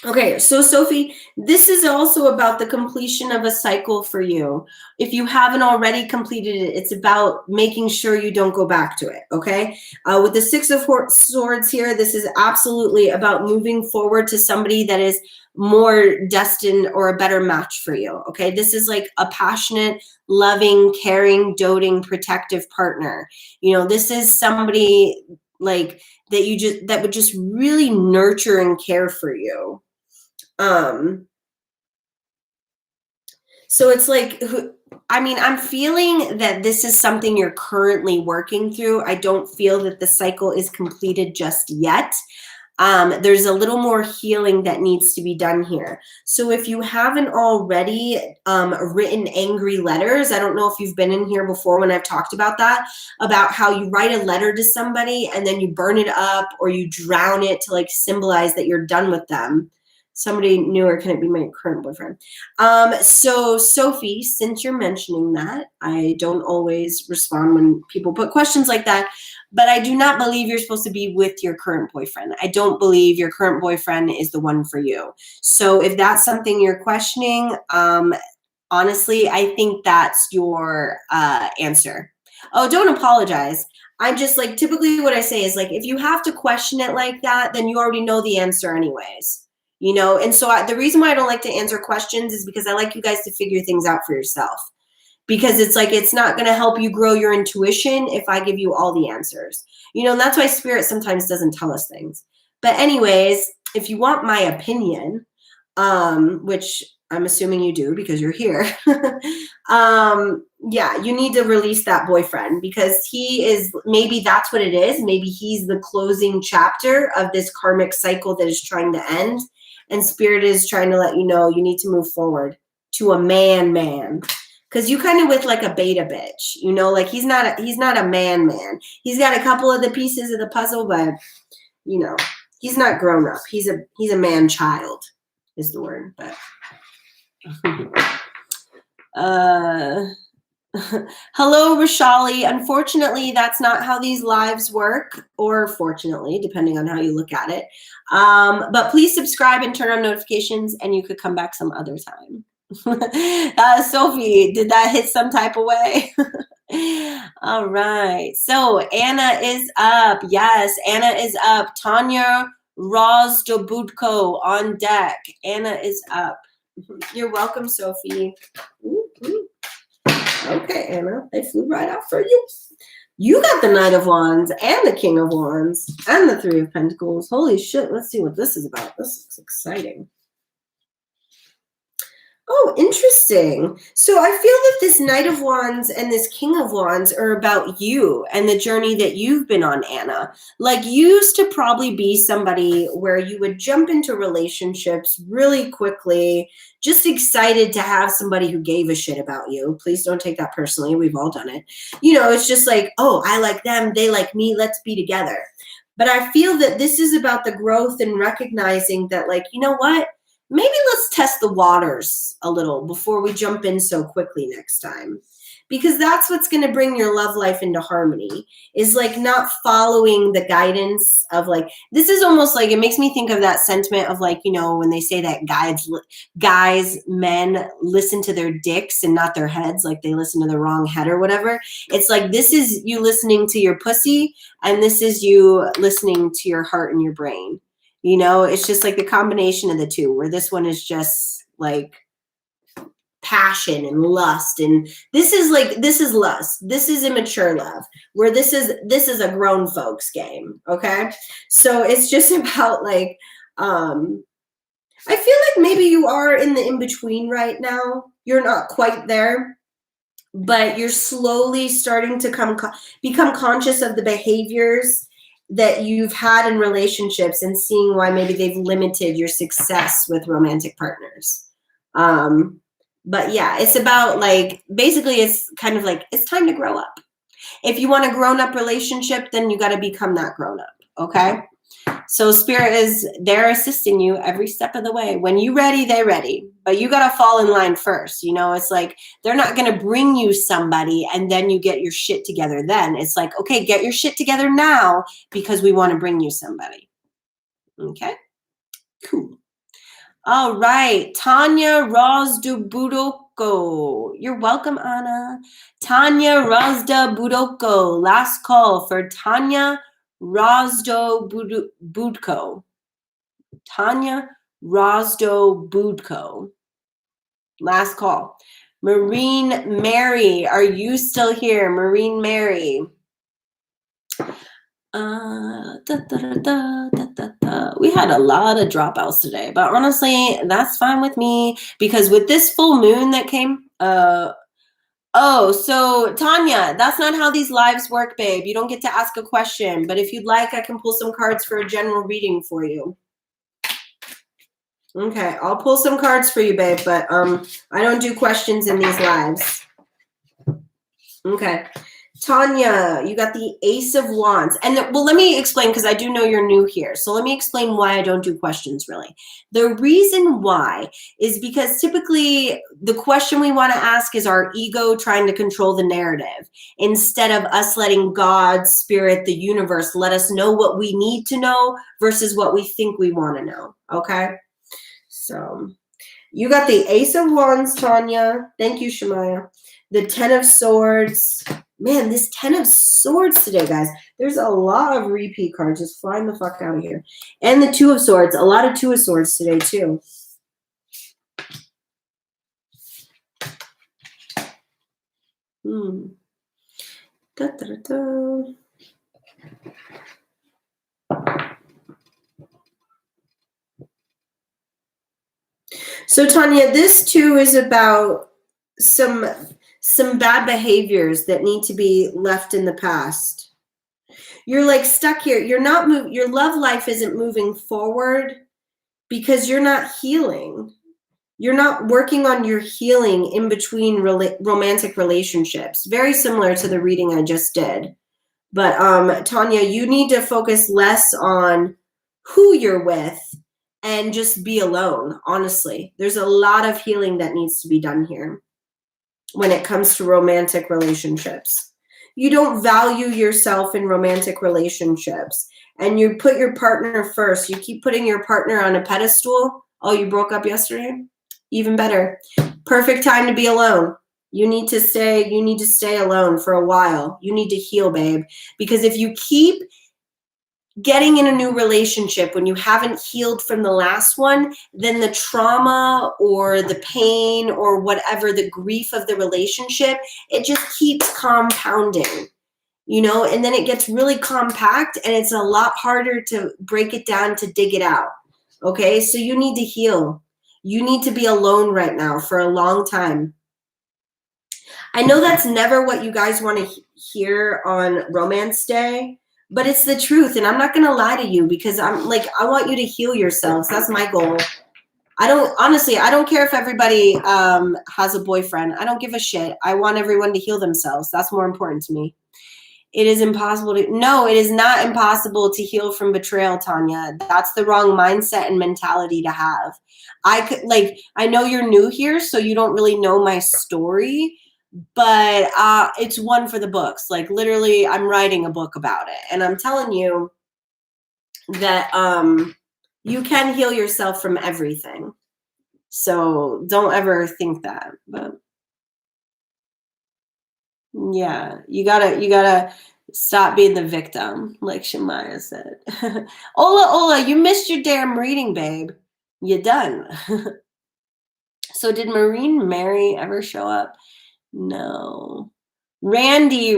Okay, so Sophie, this is also about the completion of a cycle for you. If you haven't already completed it, it's about making sure you don't go back to it, okay? With the 6 of Swords here, this is absolutely about moving forward to somebody that is more destined or a better match for you, okay? This is like a passionate, loving, caring, doting, protective partner. You know, this is somebody like that would just really nurture and care for you. So it's like, I'm feeling that this is something you're currently working through. I don't feel that the cycle is completed just yet. There's a little more healing that needs to be done here. So if you haven't already written angry letters, I don't know if you've been in here before when I've talked about that, about how you write a letter to somebody and then you burn it up or you drown it to like symbolize that you're done with them. Somebody new, or can it be my current boyfriend? So Sophie, since you're mentioning that, I don't always respond when people put questions like that, but I do not believe you're supposed to be with your current boyfriend. I don't believe your current boyfriend is the one for you. So if that's something you're questioning, honestly, I think that's your answer. Oh, don't apologize. I'm just like, typically what I say is like, if you have to question it like that, then you already know the answer anyways. You know, and so the reason why I don't like to answer questions is because I like you guys to figure things out for yourself. Because it's like, it's not going to help you grow your intuition if I give you all the answers. You know, and that's why spirit sometimes doesn't tell us things. But anyways, if you want my opinion, which I'm assuming you do because you're here. Yeah, you need to release that boyfriend because he is, maybe that's what it is. Maybe he's the closing chapter of this karmic cycle that is trying to end. And spirit is trying to let you know you need to move forward to a man. Because you kind of with like a beta bitch, you know, like he's not a man. He's got a couple of the pieces of the puzzle, but you know, he's not grown up. He's a man child is the word, but hello, Rashali. Unfortunately, that's not how these lives work, or fortunately, depending on how you look at it. But please subscribe and turn on notifications, and you could come back some other time. Sophie, did that hit some type of way? All right. So Anna is up. Yes, Anna is up. Tanya Rozdobudko on deck. Anna is up. You're welcome, Sophie. Ooh. Okay, Anna, they flew right out for you. You got the Knight of Wands and the King of Wands and the Three of Pentacles. Holy shit, let's see what this is about. This looks exciting. Oh, interesting. So I feel that this Knight of Wands and this King of Wands are about you and the journey that you've been on, Anna. Like, you used to probably be somebody where you would jump into relationships really quickly, just excited to have somebody who gave a shit about you. Please don't take that personally. We've all done it. You know, it's just like, oh, I like them. They like me. Let's be together. But I feel that this is about the growth and recognizing that, like, you know what? Maybe let's test the waters a little before we jump in so quickly next time. Because that's what's going to bring your love life into harmony, is like not following the guidance of like, this is almost like, it makes me think of that sentiment of like, you know, when they say that men listen to their dicks and not their heads, like they listen to the wrong head or whatever. It's like, this is you listening to your pussy and this is you listening to your heart and your brain. You know, it's just like the combination of the two, where this one is just like passion and lust, and this is lust. This is immature love, where this is a grown folks game. Okay, so it's just about like, I feel like maybe you are in the in-between right now. You're not quite there, but you're slowly starting to become conscious of the behaviors that you've had in relationships and seeing why maybe they've limited your success with romantic partners. But yeah, it's about like, basically it's kind of like, it's time to grow up. If you want a grown-up relationship, then you got to become that grown-up. Okay. So spirit is there assisting you every step of the way. When you're ready, they're ready. But you got to fall in line first. You know, it's like they're not going to bring you somebody and then you get your shit together then. It's like, okay, get your shit together now because we want to bring you somebody. Okay, cool. All right, Tanya Rozdobudoko. You're welcome, Anna. Tanya Rozdobudoko. Last call for Tanya Rozdobudko. Tanya Rozdobudko. Last call. Marine Mary, are you still here? Marine Mary. We had a lot of dropouts today, but honestly, that's fine with me because with this full moon that came, oh, so Tanya, that's not how these lives work, babe. You don't get to ask a question, but if you'd like, I can pull some cards for a general reading for you. Okay, I'll pull some cards for you, babe, but I don't do questions in these lives. Okay. Tanya, you got the Ace of Wands. And well, let me explain, because I do know you're new here. So let me explain why I don't do questions, really. The reason why is because typically the question we want to ask is our ego trying to control the narrative, instead of us letting God, spirit, the universe let us know what we need to know versus what we think we want to know. Okay? So you got the Ace of Wands, Tanya. Thank you, Shemaya. The Ten of Swords. Man, this Ten of Swords today, guys. There's a lot of repeat cards just flying the fuck out of here. And the Two of Swords. A lot of Two of Swords today, too. Da, da, da, da. So Tanya, this too is about some bad behaviors that need to be left in the past. You're like stuck here. You're not your love life isn't moving forward because you're not healing. You're not working on your healing in between romantic relationships. Very similar to the reading I just did. But Tanya, you need to focus less on who you're with and just be alone, honestly. There's a lot of healing that needs to be done here when it comes to romantic relationships. You don't value yourself in romantic relationships, and you put your partner first. You keep putting your partner on a pedestal. Oh, you broke up yesterday? Even better. Perfect time to be alone. You need to stay alone for a while. You need to heal, babe. Because if you keep getting in a new relationship when you haven't healed from the last one, then the trauma or the pain or whatever, the grief of the relationship, it just keeps compounding, you know, and then it gets really compact and it's a lot harder to break it down, to dig it out. Okay, so you need to heal. You need to be alone right now for a long time. I know that's never what you guys want to hear on Romance Day, but it's the truth. And I'm not going to lie to you because I want you to heal yourselves. That's my goal. I don't care if everybody has a boyfriend. I don't give a shit. I want everyone to heal themselves. That's more important to me. It is impossible no, it is not impossible to heal from betrayal, Tanya. That's the wrong mindset and mentality to have. I know you're new here, so you don't really know my story, but it's one for the books. Like literally, I'm writing a book about it, and I'm telling you that you can heal yourself from everything. So don't ever think that. But yeah, you gotta stop being the victim, like Shemaya said. Ola, you missed your damn reading, babe. You done. So did Marine Mary ever show up? No. Randy,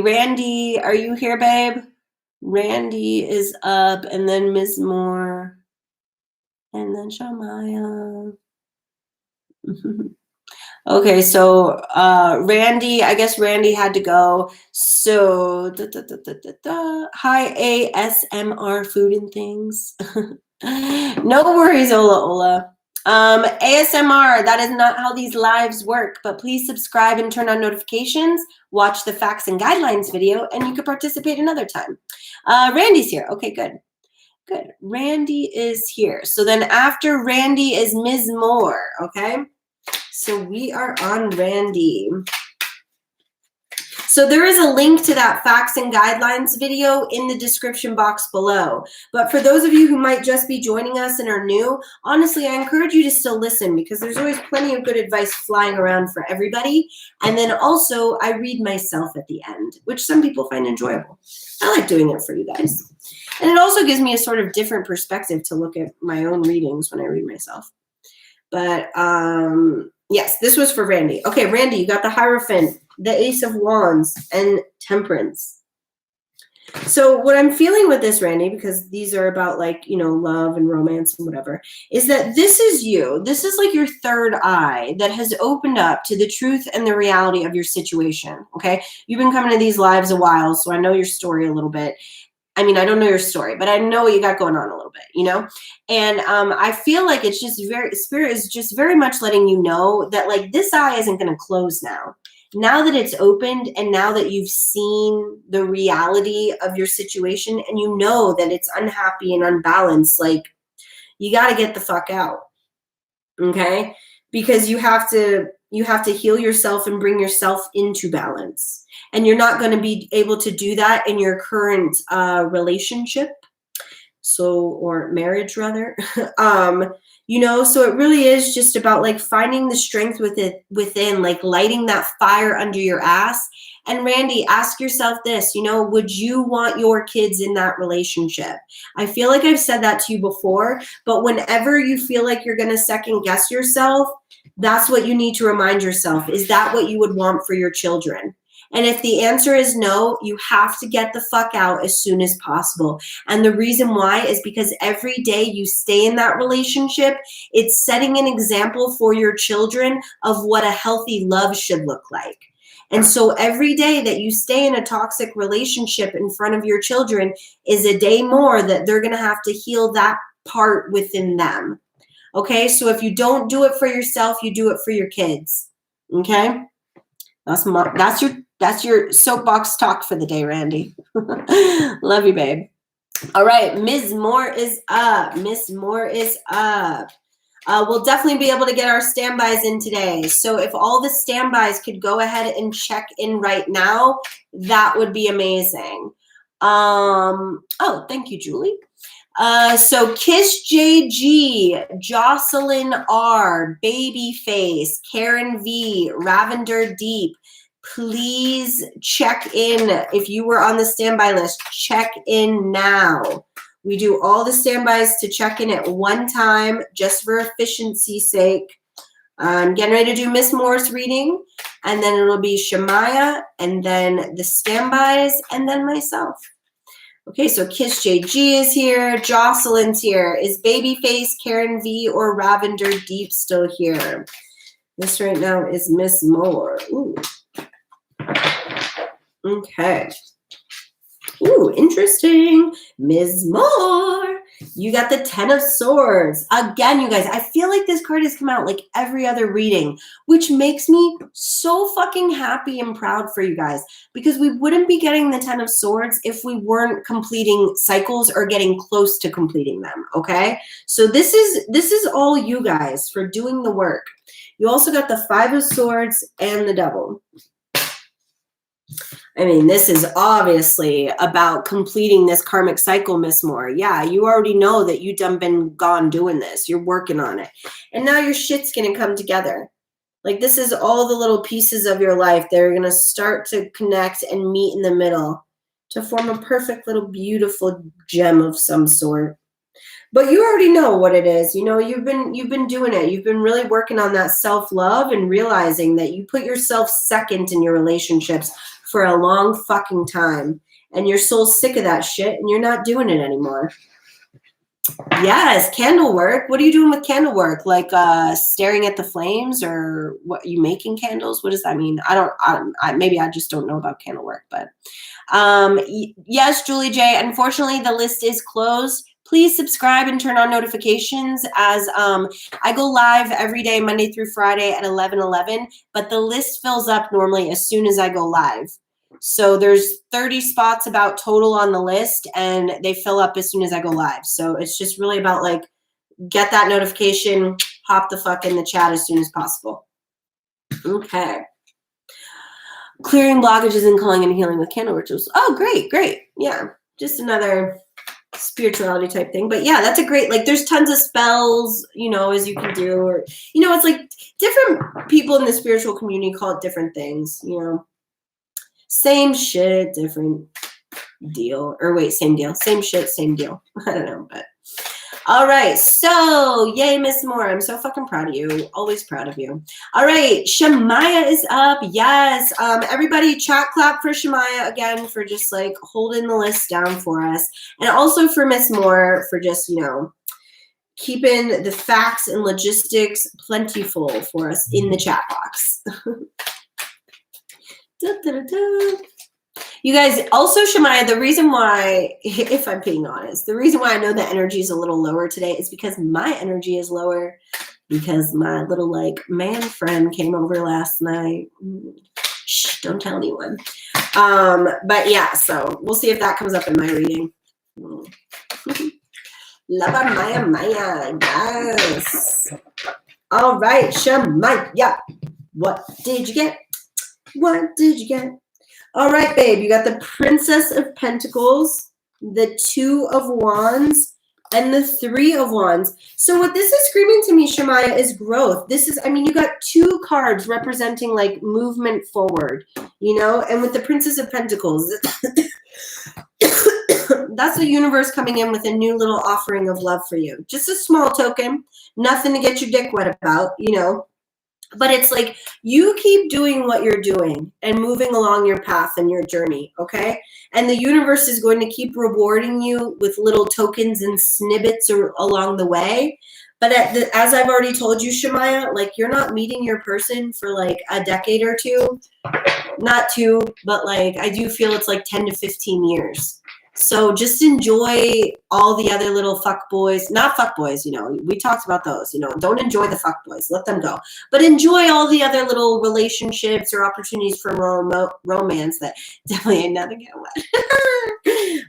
are you here, babe? Randy is up, and then Ms. Moore, and then Shamaya. Okay, so Randy, I guess Randy had to go. So hi ASMR food and things. No worries, Ola. ASMR, that is not how these lives work, but please subscribe and turn on notifications, watch the facts and guidelines video, and you can participate another time. Randy's here. Okay, good. Randy is here. So then after Randy is Ms. Moore, okay? So we are on Randy. So there is a link to that facts and guidelines video in the description box below. But for those of you who might just be joining us and are new, honestly, I encourage you to still listen because there's always plenty of good advice flying around for everybody. And then also I read myself at the end, which some people find enjoyable. I like doing it for you guys. And it also gives me a sort of different perspective to look at my own readings when I read myself. But yes, this was for Randy. Okay, Randy, you got the Hierophant, the Ace of Wands, and Temperance. So what I'm feeling with this, Randy, because these are about like, you know, love and romance and whatever, is that this is you. This is like your third eye that has opened up to the truth and the reality of your situation, okay? You've been coming to these lives a while, so I know your story a little bit. I mean, I don't know your story, but I know what you got going on a little bit, you know? And I feel like it's just Spirit is just very much letting you know that like this eye isn't going to close now. Now that it's opened and now that you've seen the reality of your situation and you know that it's unhappy and unbalanced, like you got to get the fuck out. Okay? Because you have to heal yourself and bring yourself into balance. And you're not going to be able to do that in your current relationship. So, or marriage rather. You know, so it really is just about like finding the strength within, like lighting that fire under your ass. And Randy, ask yourself this, you know, would you want your kids in that relationship? I feel like I've said that to you before, but whenever you feel like you're going to second guess yourself, that's what you need to remind yourself. Is that what you would want for your children? And if the answer is no, you have to get the fuck out as soon as possible. And the reason why is because every day you stay in that relationship, it's setting an example for your children of what a healthy love should look like. And so every day that you stay in a toxic relationship in front of your children is a day more that they're going to have to heal that part within them. Okay? So if you don't do it for yourself, you do it for your kids. Okay? That's your soapbox talk for the day, Randy. Love you, babe. All right, Ms. Moore is up. Miss Moore is up. We'll definitely be able to get our standbys in today. So if all the standbys could go ahead and check in right now, that would be amazing. Oh, thank you, Julie. So Kiss JG, Jocelyn R, Babyface, Karen V, Ravender Deep. Please check in. If you were on the standby list, check in now. We do all the standbys to check in at one time, just for efficiency's sake. I'm getting ready to do Miss Moore's reading, and then it'll be Shemaya, and then the standbys, and then myself. Okay, so Kiss JG is here. Jocelyn's here. Is Babyface, Karen V, or Ravender Deep still here? This right now is Miss Moore. Ooh. Okay. Ooh, interesting. Ms. Moore, you got the 10 of Swords. Again, you guys, I feel like this card has come out like every other reading, which makes me so fucking happy and proud for you guys, because we wouldn't be getting the 10 of Swords if we weren't completing cycles or getting close to completing them, okay? So this is all you guys for doing the work. You also got the 5 of Swords and the Devil. I mean, this is obviously about completing this karmic cycle, Miss Moore. Yeah, you already know that you done been gone doing this. You're working on it. And now your shit's going to come together. Like, this is all the little pieces of your life. They're going to start to connect and meet in the middle to form a perfect little beautiful gem of some sort. But you already know what it is. You know, you've been doing it. You've been really working on that self-love and realizing that you put yourself second in your relationships for a long fucking time. And you're so sick of that shit and you're not doing it anymore. Yes, candle work. What are you doing with candle work? Like staring at the flames, or what? Are you making candles? What does that mean? Maybe I just don't know about candle work, but yes, Julie J. Unfortunately, the list is closed. Please subscribe and turn on notifications, as I go live every day, Monday through Friday at 11:11, but the list fills up normally as soon as I go live. So there's 30 spots about total on the list, and they fill up as soon as I go live. So it's just really about, like, get that notification, hop the fuck in the chat as soon as possible. Okay. Clearing blockages and calling and healing with candle rituals. Oh, great, great. Yeah, just another spirituality type thing. But yeah, that's a great, like, there's tons of spells, you know, as you can do, or, you know, it's like different people in the spiritual community call it different things, you know. Same shit, different deal. Or wait, same deal. Same shit, same deal. I don't know, but all right. So, yay, Miss Moore. I'm so fucking proud of you. Always proud of you. All right. Shemaya is up. Yes. Everybody chat clap for Shemaya again for just, like, holding the list down for us. And also for Miss Moore for just, you know, keeping the facts and logistics plentiful for us in the chat box. Da, da, da, da. You guys, also Shemaya, the reason why, if I'm being honest, the reason why I know the energy is a little lower today is because my energy is lower, because my little, like, man friend came over last night. Shh, don't tell anyone. But yeah, so we'll see if that comes up in my reading. Love Maya, yes. All right, Shemaya, what did you get? What did you get? All right, babe, you got the Princess of Pentacles, the 2 of Wands, and the 3 of Wands. So what this is screaming to me, Shemaya, is growth. This is, I mean, you got 2 cards representing, like, movement forward, you know? And with the Princess of Pentacles, that's the universe coming in with a new little offering of love for you. Just a small token, nothing to get your dick wet about, you know? But it's like you keep doing what you're doing and moving along your path and your journey, okay? And the universe is going to keep rewarding you with little tokens and snippets along the way. But as I've already told you, Shemaya, like you're not meeting your person for like a decade or two. Not two, but like I do feel it's like 10 to 15 years. So just enjoy all the other little fuck boys, not fuck boys, you know, we talked about those, you know, don't enjoy the fuck boys, let them go. But enjoy all the other little relationships or opportunities for romance that definitely ain't nothing get wet.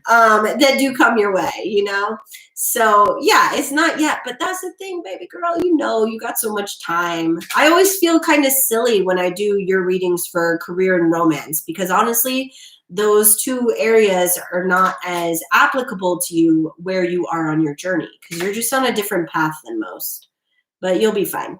That do come your way, you know? So yeah, it's not yet, but that's the thing, baby girl, you know, you got so much time. I always feel kind of silly when I do your readings for career and romance, because honestly, those two areas are not as applicable to you where you are on your journey, because you're just on a different path than most, but you'll be fine.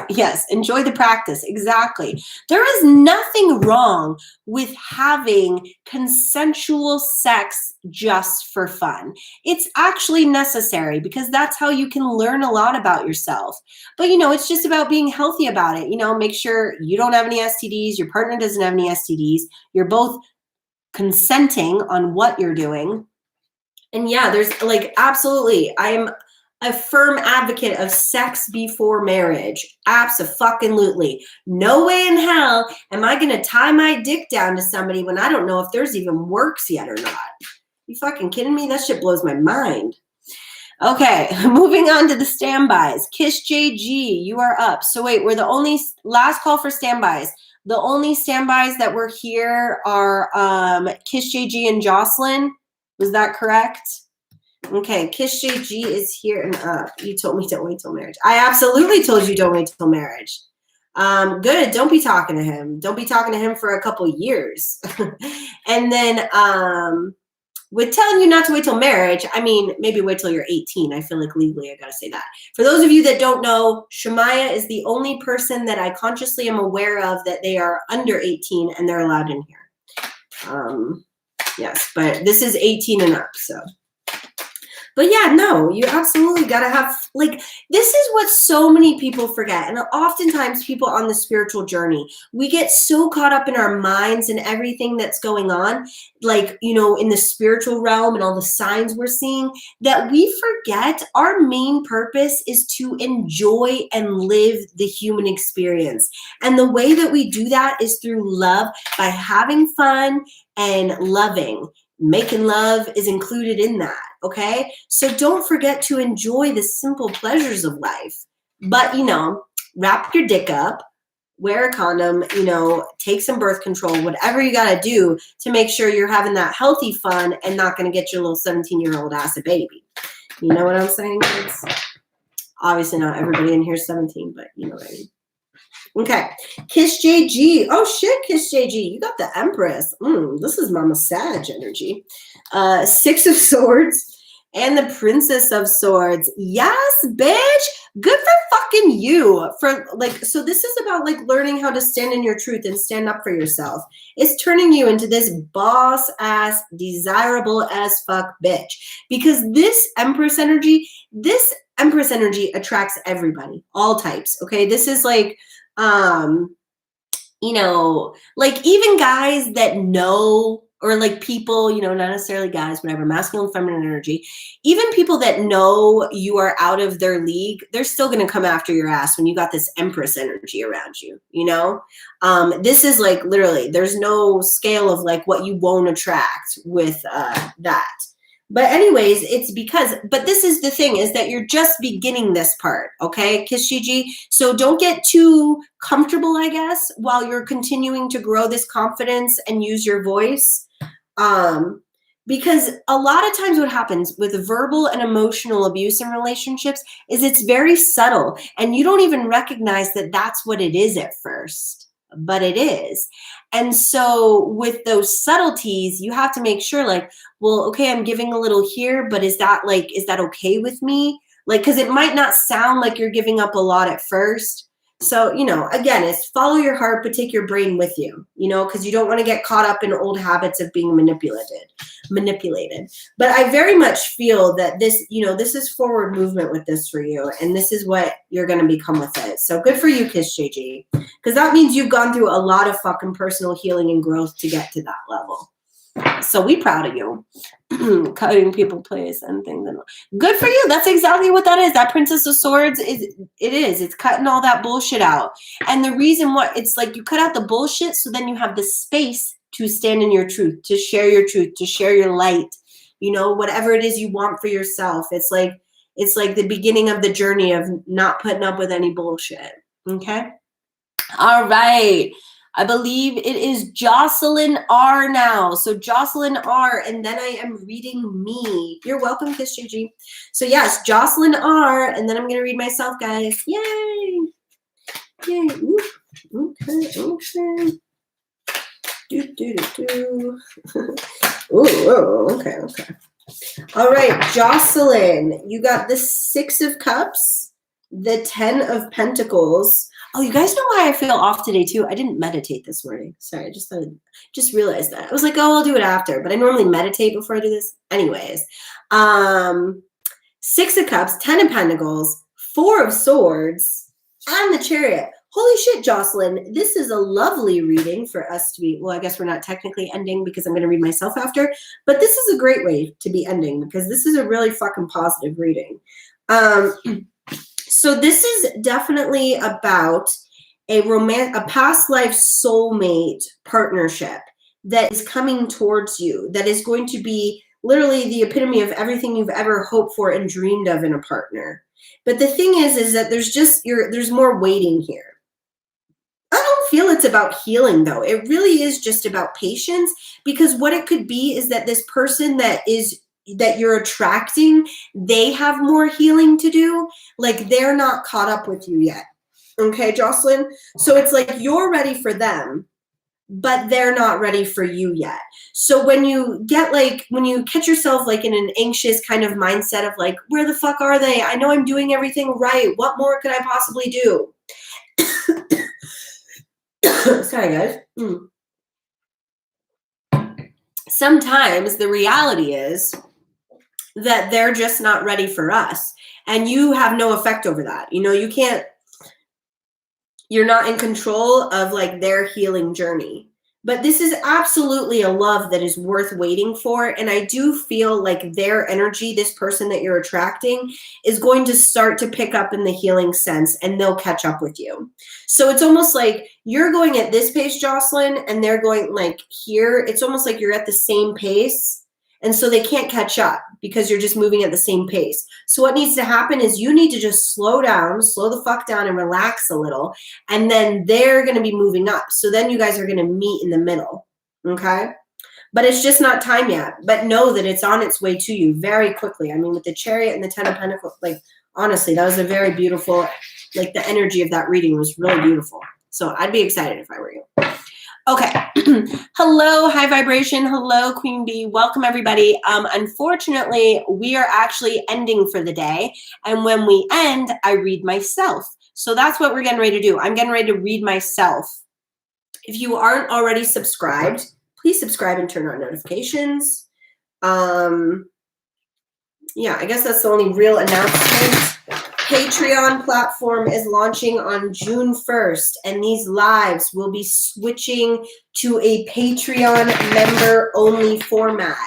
Yes, enjoy the practice. Exactly. There is nothing wrong with having consensual sex just for fun. It's actually necessary because that's how you can learn a lot about yourself. But, you know, it's just about being healthy about it. You know, make sure you don't have any STDs, your partner doesn't have any STDs, you're both consenting on what you're doing. And yeah, there's like, absolutely, I'm a firm advocate of sex before marriage. Abso-fucking-lutely. No way in hell am I going to tie my dick down to somebody when I don't know if there's even works yet or not. You fucking kidding me? That shit blows my mind. Okay, moving on to the standbys. Kiss JG, you are up. So wait, we're the only last call for standbys. The only standbys that were here are Kiss JG and Jocelyn. Was that correct? Okay, Kiss JG is here and up. You told me don't wait till marriage. I absolutely told you don't wait till marriage. Good. Don't be talking to him. Don't be talking to him for a couple years. And then with telling you not to wait till marriage, I mean, maybe wait till you're 18. I feel like legally I gotta say that. For those of you that don't know, Shemaya is the only person that I consciously am aware of that they are under 18 and they're allowed in here. Yes, but this is 18 and up, so. But yeah, no, you absolutely got to have, like, this is what so many people forget. And oftentimes people on the spiritual journey, we get so caught up in our minds and everything that's going on, like, you know, in the spiritual realm and all the signs we're seeing, that we forget our main purpose is to enjoy and live the human experience. And the way that we do that is through love, by having fun and loving. Making love is included in that, okay? So don't forget to enjoy the simple pleasures of life. But, you know, wrap your dick up, wear a condom, you know, take some birth control, whatever you got to do to make sure you're having that healthy fun and not going to get your little 17-year-old ass a baby. You know what I'm saying, kids? Obviously not everybody in here is 17, but you know what I mean. Okay, Kiss JG. Oh shit, Kiss JG. You got the Empress. This is Mama Sag energy. 6 of Swords and the Princess of Swords. Yes, bitch. Good for fucking you. For like, so this is about like learning how to stand in your truth and stand up for yourself. It's turning you into this boss ass, desirable as fuck bitch. Because this Empress energy attracts everybody, all types. Okay, this is like, you know, like even guys that know, or like people, you know, not necessarily guys, whatever, masculine, feminine energy, even people that know you are out of their league, they're still going to come after your ass when you got this Empress energy around you, you know? This is like literally, there's no scale of like what you won't attract with that. But anyways, it's because, but this is the thing, is that you're just beginning this part, okay, Kiss Gigi? So don't get too comfortable, I guess, while you're continuing to grow this confidence and use your voice. Because a lot of times what happens with verbal and emotional abuse in relationships is it's very subtle, and you don't even recognize that that's what it is at first, but it is. And so with those subtleties, you have to make sure like, well, okay, I'm giving a little here, but is that okay with me? Like, because it might not sound like you're giving up a lot at first, So, you know, again, it's follow your heart, but take your brain with you, you know, because you don't want to get caught up in old habits of being manipulated. But I very much feel that this, you know, this is forward movement with this for you. And this is what you're going to become with it. So good for you, Kiss JG, because that means you've gone through a lot of fucking personal healing and growth to get to that level. So we proud of you. Cutting people place and things. Good for you. That's exactly what that is. That Princess of Swords it's cutting all that bullshit out. And the reason what it's like, you cut out the bullshit so then you have the space to stand in your truth, to share your truth, to share your light, you know, whatever it is you want for yourself. It's like the beginning of the journey of not putting up with any bullshit. Okay. All right. I believe it is Jocelyn R now. So Jocelyn R, and then I am reading me. You're welcome, Kiss JG. So yes, Jocelyn R, and then I'm going to read myself, guys. Yay. Yay. Ooh. Okay. Okay. All right, Jocelyn, you got the 6 of Cups, the 10 of Pentacles. Oh, you guys know why I feel off today too? I didn't meditate this morning. Sorry, I just realized that. I was like, oh, I'll do it after, but I normally meditate before I do this. Anyways, 6 of Cups, 10 of Pentacles, 4 of Swords, and the Chariot. Holy shit, Jocelyn, this is a lovely reading for us to be, well, I guess we're not technically ending because I'm going to read myself after, but this is a great way to be ending because this is a really fucking positive reading. So this is definitely about a past life soulmate partnership that is coming towards you, that is going to be literally the epitome of everything you've ever hoped for and dreamed of in a partner. But the thing is that there's more waiting here. I don't feel it's about healing though. It really is just about patience, because what it could be is that this person that you're attracting, they have more healing to do. Like they're not caught up with you yet. Okay, Jocelyn? So it's like you're ready for them, but they're not ready for you yet. So when you catch yourself like in an anxious kind of mindset of like, where the fuck are they? I know I'm doing everything right. What more could I possibly do? Sorry, guys. Sometimes the reality is that they're just not ready for us, and you have no effect over that. You know, you're not in control of like their healing journey. But this is absolutely a love that is worth waiting for. And I do feel like their energy, this person that you're attracting, is going to start to pick up in the healing sense, and they'll catch up with you. So it's almost like you're going at this pace, Jocelyn, and they're going like here. It's almost like you're at the same pace. And so they can't catch up because you're just moving at the same pace. So what needs to happen is you need to just slow the fuck down and relax a little. And then they're going to be moving up. So then you guys are going to meet in the middle. Okay. But it's just not time yet. But know that it's on its way to you very quickly. I mean, with the Chariot and the 10 of Pentacles, like, honestly, that was a very beautiful, like the energy of that reading was really beautiful. So I'd be excited if I were you. Okay. Hello, high vibration. Hello, Queen Bee. Welcome, everybody. Unfortunately, we are actually ending for the day. And when we end, I read myself. So that's what we're getting ready to do. I'm getting ready to read myself. If you aren't already subscribed, please subscribe and turn on notifications. Yeah, I guess that's the only real announcement. Patreon platform is launching on June 1st, and these lives will be switching to a Patreon member-only format.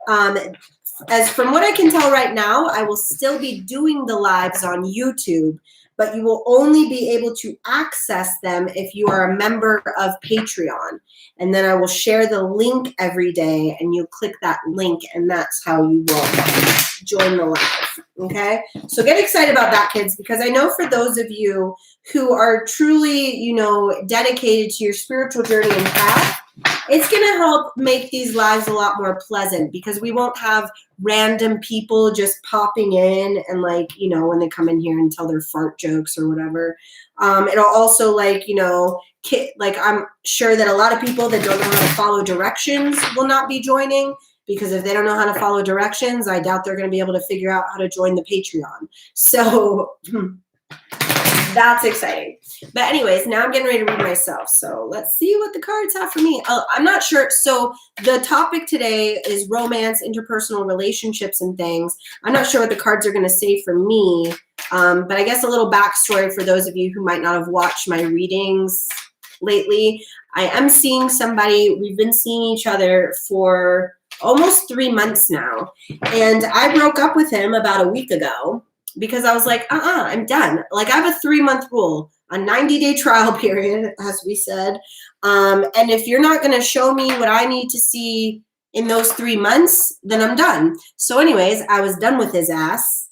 As from what I can tell right now, I will still be doing the lives on YouTube, but you will only be able to access them if you are a member of Patreon. And then I will share the link every day, and you click that link, and that's how you will join the live. Okay? So get excited about that, kids, because I know for those of you who are truly, you know, dedicated to your spiritual journey and path, it's going to help make these lives a lot more pleasant, because we won't have random people just popping in and like, you know, when they come in here and tell their fart jokes or whatever. It'll also like, you know, like I'm sure that a lot of people that don't know how to follow directions will not be joining, because if they don't know how to follow directions, I doubt they're going to be able to figure out how to join the Patreon. So that's exciting. But anyways, now I'm getting ready to read myself. So let's see what the cards have for me. I'm not sure. So the topic today is romance, interpersonal relationships and things. I'm not sure what the cards are going to say for me. But I guess a little backstory for those of you who might not have watched my readings lately. I am seeing somebody. We've been seeing each other for almost 3 months now. And I broke up with him about a week ago because I was like, I'm done. Like, I have a 3-month rule, a 90-day trial period, as we said. And if you're not going to show me what I need to see in those 3 months, then I'm done. So anyways, I was done with his ass.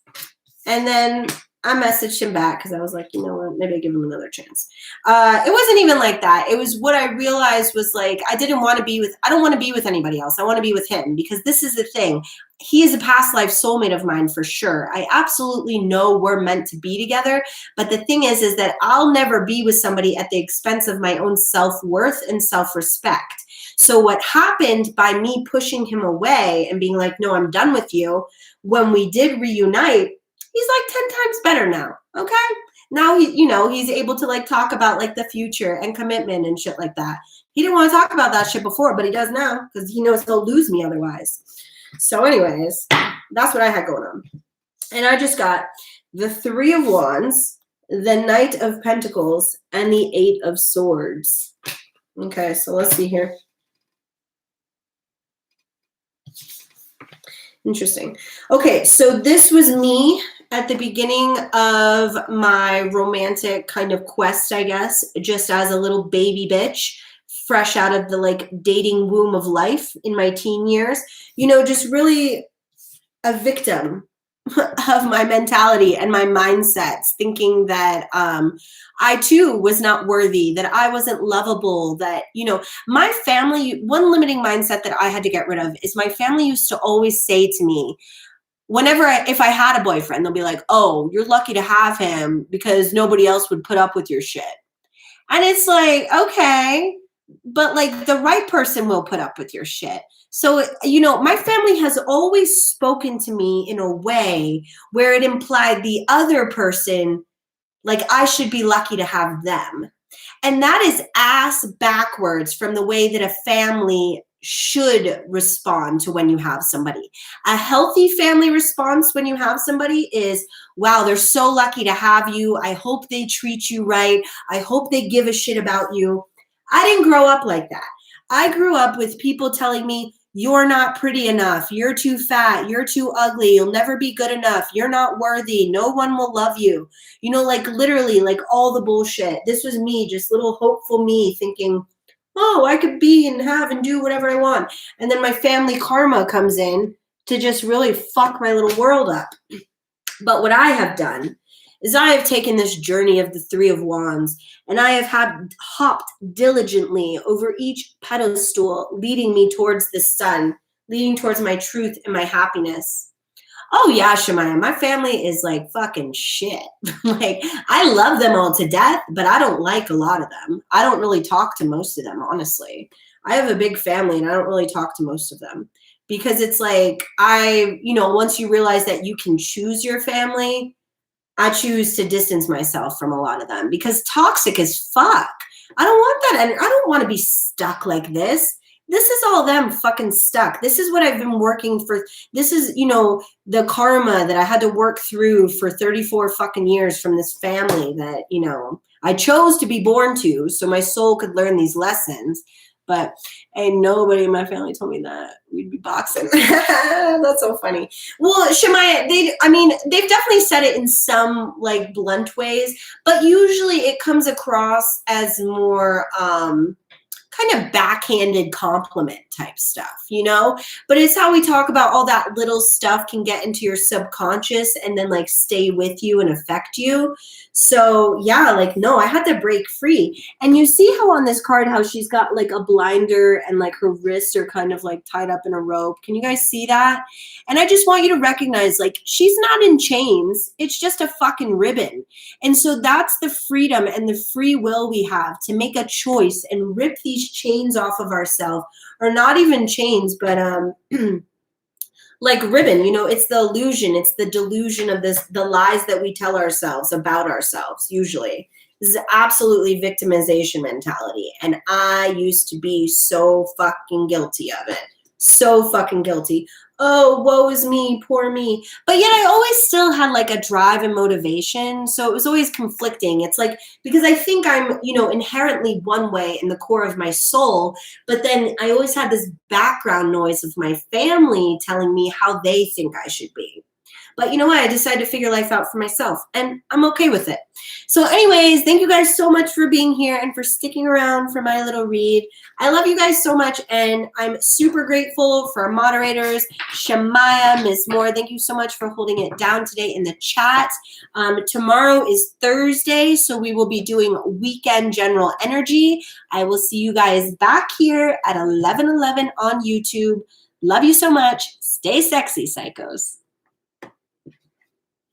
And then I messaged him back because I was like, you know what, maybe I'll give him another chance. It wasn't even like that. It was what I realized was like, I don't want to be with anybody else. I want to be with him because this is the thing. He is a past life soulmate of mine for sure. I absolutely know we're meant to be together. But the thing is that I'll never be with somebody at the expense of my own self-worth and self-respect. So what happened by me pushing him away and being like, no, I'm done with you. When we did reunite, he's like 10 times better now. Okay. Now he's able to like talk about like the future and commitment and shit like that. He didn't want to talk about that shit before, but he does now because he knows he'll lose me otherwise. So anyways, that's what I had going on. And I just got the 3 of Wands, the Knight of Pentacles, and the 8 of Swords. Okay, so let's see here. Interesting. Okay, so this was me at the beginning of my romantic kind of quest, I guess, just as a little baby bitch, fresh out of the like dating womb of life in my teen years, just really a victim of my mentality and my mindsets, thinking that I too was not worthy, that I wasn't lovable, that, my family, one limiting mindset that I had to get rid of is my family used to always say to me, if I had a boyfriend, they'll be like, oh, you're lucky to have him because nobody else would put up with your shit. And it's like, okay, but like the right person will put up with your shit. So, my family has always spoken to me in a way where it implied the other person, like I should be lucky to have them. And that is ass backwards from the way that a family should respond to when you have somebody. A healthy family response when you have somebody is, wow, they're so lucky to have you. I hope they treat you right. I hope they give a shit about you. I didn't grow up like that. I grew up with people telling me, you're not pretty enough. You're too fat. You're too ugly. You'll never be good enough. You're not worthy. No one will love you. Like literally like all the bullshit. This was me, just little hopeful me thinking, oh, I could be and have and do whatever I want. And then my family karma comes in to just really fuck my little world up. But what I have done is I have taken this journey of the 3 of Wands and I have hopped diligently over each pedestal, leading me towards the sun, leading towards my truth and my happiness. Oh yeah, Shemaya, my family is like fucking shit. Like, I love them all to death, but I don't like a lot of them. I don't really talk to most of them, honestly. I have a big family and I don't really talk to most of them because it's like, once you realize that you can choose your family, I choose to distance myself from a lot of them because toxic as fuck. I don't want that. And I don't want to be stuck like this. This is all them fucking stuck. This is what I've been working for. This is, the karma that I had to work through for 34 fucking years from this family that, I chose to be born to so my soul could learn these lessons. But ain't nobody in my family told me that we'd be boxing. That's so funny. Well, Shemaya, they've definitely said it in some like blunt ways, but usually it comes across as more kind of backhanded compliment type stuff, but it's how we talk about all that little stuff can get into your subconscious and then like stay with you and affect you. So yeah, like, no, I had to break free. And you see how on this card, how she's got like a blinder and like her wrists are kind of like tied up in a rope. Can you guys see that? And I just want you to recognize, like, she's not in chains. It's just a fucking ribbon. And so that's the freedom and the free will we have to make a choice and rip these chains off of ourselves, or not even chains, but like ribbon, you know, it's the illusion, it's the delusion of this, the lies that we tell ourselves about ourselves, usually. This is absolutely victimization mentality. And I used to be so fucking guilty of it. So fucking guilty. Oh, woe is me, poor me. But yet I always still had like a drive and motivation. So it was always conflicting. It's like, because I think I'm, you know, inherently one way in the core of my soul, but then I always had this background noise of my family telling me how they think I should be. But you know what? I decided to figure life out for myself, and I'm okay with it. So anyways, thank you guys so much for being here and for sticking around for my little read. I love you guys so much, and I'm super grateful for our moderators, Shamaya, Ms. Moore. Thank you so much for holding it down today in the chat. Tomorrow is Thursday, so we will be doing weekend general energy. I will see you guys back here at 11:11 on YouTube. Love you so much. Stay sexy, psychos.